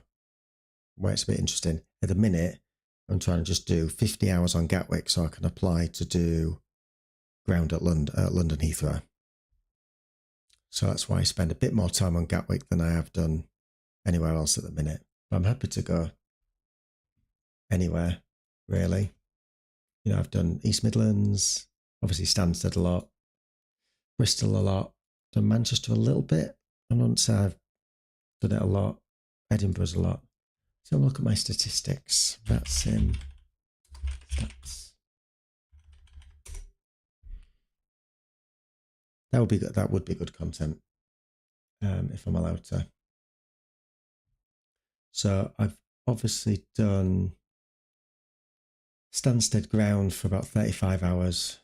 where it's a bit interesting. At the minute, I'm trying to just do 50 hours on Gatwick so I can apply to do ground at London Heathrow. So that's why I spend a bit more time on Gatwick than I have done anywhere else at the minute. But I'm happy to go anywhere, really. You know, I've done East Midlands, obviously Stansted a lot, Bristol a lot, done Manchester a little bit. I wouldn't say I've done it a lot. Edinburgh's a lot. So look at my statistics. VATSIM stats. That would be good. That would be good content, if I'm allowed to. So I've obviously done Stansted ground for about 35 hours.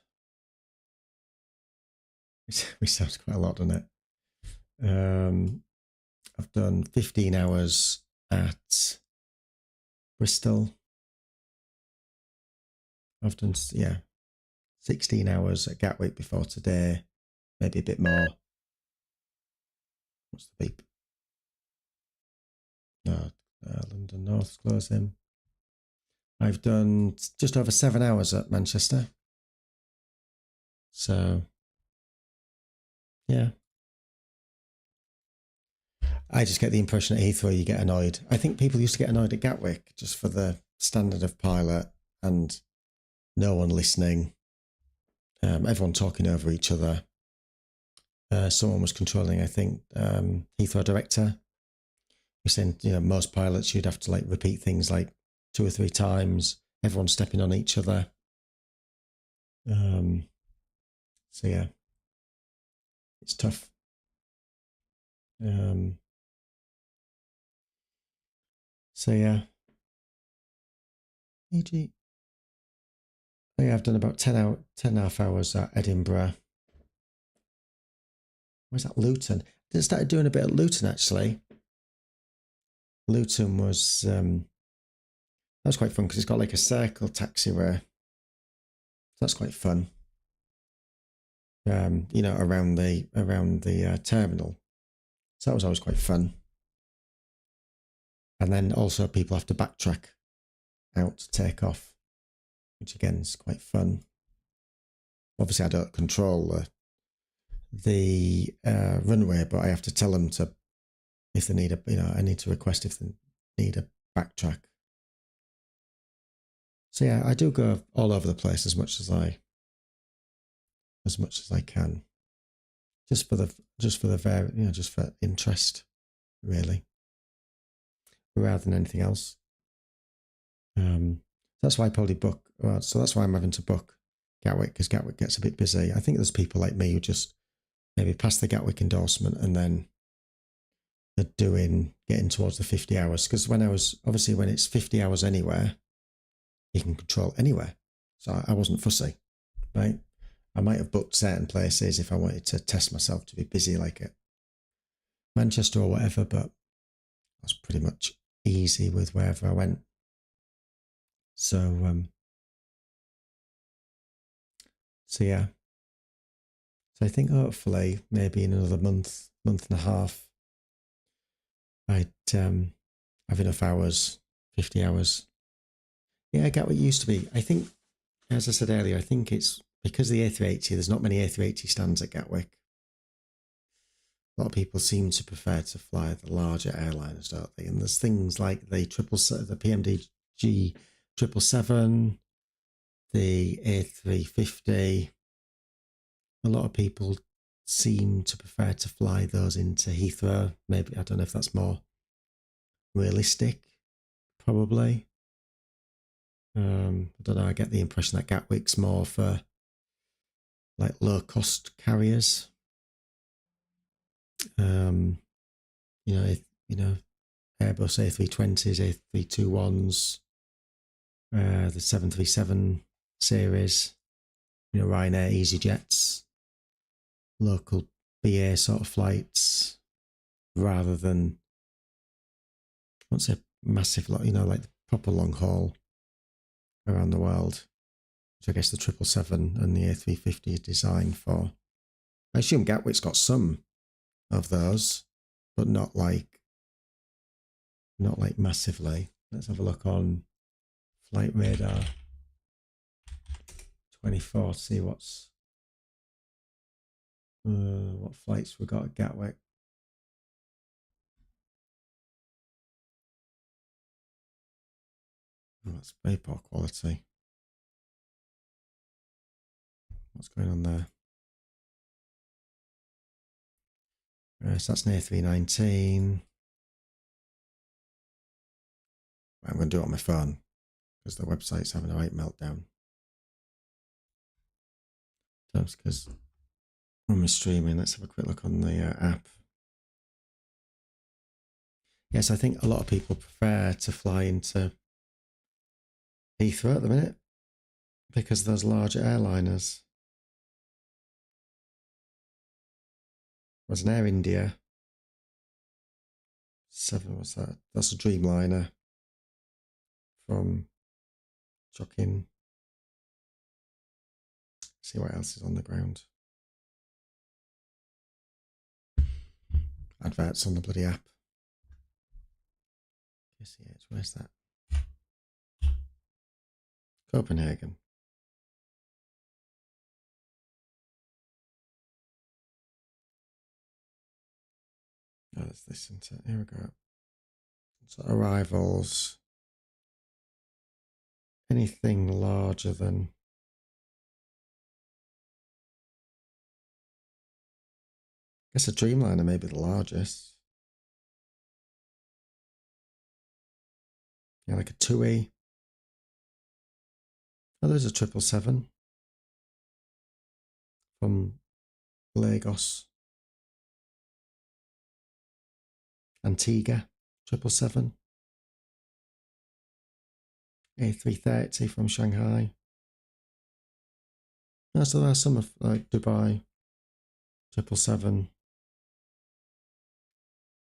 Which sounds quite a lot, doesn't it? I've done 15 hours at Bristol. I've done, 16 hours at Gatwick before today. Maybe a bit more. What's the beep? No, London North's closing. I've done just over 7 hours at Manchester. So, yeah. I just get the impression at Heathrow you get annoyed. I think people used to get annoyed at Gatwick just for the standard of pilot and no one listening, everyone talking over each other. Someone was controlling, I think, Heathrow director. We're saying, you know, most pilots you'd have to like repeat things like 2 or 3 times. Everyone's stepping on each other. So yeah, it's tough. So yeah, EG. Oh yeah, I've done about 10.5 hours at Edinburgh. Where's that? Luton. I started doing a bit at Luton actually. Luton was that was quite fun because it's got like a circle taxiway. That's quite fun. You know, around the terminal. So that was always quite fun. And then also people have to backtrack out to take off, which again is quite fun. Obviously, I don't control the runway, but I have to tell them to, if they need a, you know, I need to request if they need a backtrack. So yeah, I do go all over the place as much as I can, just for interest, really, rather than anything else. That's why I probably book. Well, so that's why I'm having to book Gatwick, because Gatwick gets a bit busy. I think there's people like me who just maybe pass the Gatwick endorsement and then they're getting towards the 50 hours. Because when it's 50 hours anywhere, you can control anywhere. So I wasn't fussy, right? I might have booked certain places if I wanted to test myself to be busy, like at Manchester or whatever, but I was pretty much easy with wherever I went. So yeah. So I think hopefully maybe in another month and a half, I'd have enough hours, 50 hours. Yeah, I get what it used to be. I think, as I said earlier, I think it's because of the A380, there's not many A380 stands at Gatwick. A lot of people seem to prefer to fly the larger airliners, don't they? And there's things like the PMDG 777, the A350. A lot of people seem to prefer to fly those into Heathrow. Maybe, I don't know if that's more realistic, probably. I don't know, I get the impression that Gatwick's more for like low cost carriers. Airbus A320s, A321s, the 737 series, Ryanair, EasyJets, local BA sort of flights, rather than, I won't say massive, like the proper long haul around the world, which I guess the 777 and the A350 is designed for. I assume Gatwick's got some of those, but not like massively. Let's have a look on Flight Radar 24, see what flights we got at Gatwick. Oh, that's very poor quality. What's going on there? So that's an A319. I'm going to do it on my phone because the website's having a right meltdown. Because when we're streaming, let's have a quick look on the app. Yes, I think a lot of people prefer to fly into Heathrow at the minute because those larger airliners. There's an Air India 7, what's that? That's a Dreamliner from Chocking. See what else is on the ground. Adverts on the bloody app. KCH, where's that? Copenhagen. Oh, let's listen to it. Here we go. So arrivals. Anything larger than, I guess a Dreamliner may be the largest. Yeah, like a 2E. Oh, there's a 777 from Lagos. Antigua 777. A330 from Shanghai. No, so there are some of like Dubai 777.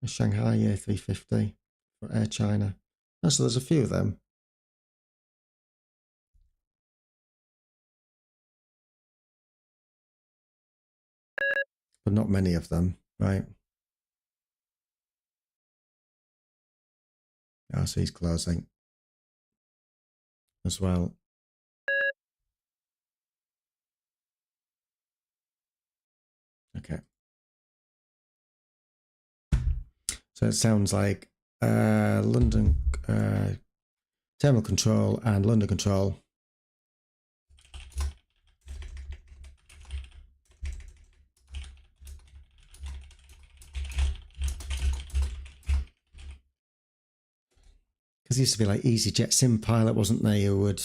A Shanghai A350 for Air China. No, so there's a few of them. But not many of them, right? Oh, so he's closing as well. Okay. So it sounds like London Terminal Control and London Control. Because it used to be like EasyJet Sim Pilot, wasn't there? You would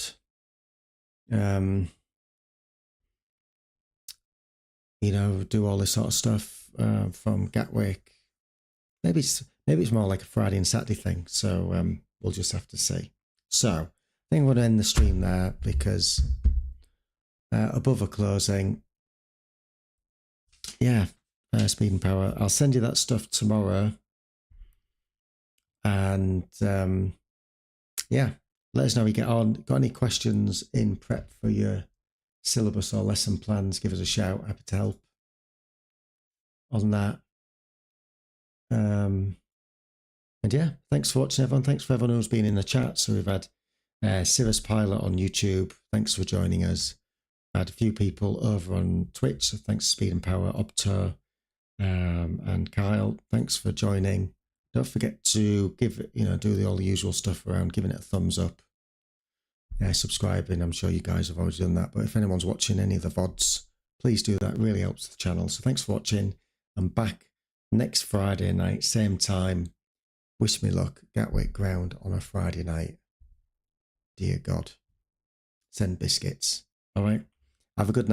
you know, do all this sort of stuff from Gatwick. Maybe it's more like a Friday and Saturday thing. So we'll just have to see. So I think I'm going to end the stream there because above a closing, yeah, speed and power. I'll send you that stuff tomorrow. And yeah, let us know how you get on. Got any questions in prep for your syllabus or lesson plans? Give us a shout. Happy to help on that. And yeah, thanks for watching, everyone. Thanks for everyone who's been in the chat. So we've had Cirrus Pilot on YouTube. Thanks for joining us. Had a few people over on Twitch. So thanks to Speed and Power, Opto, and Kyle. Thanks for joining. Don't forget to give it, do all the usual stuff around giving it a thumbs up, subscribing. I'm sure you guys have already done that. But if anyone's watching any of the VODs, please do that. It really helps the channel. So thanks for watching. I'm back next Friday night, same time. Wish me luck. Gatwick ground on a Friday night. Dear God. Send biscuits. All right. Have a good night.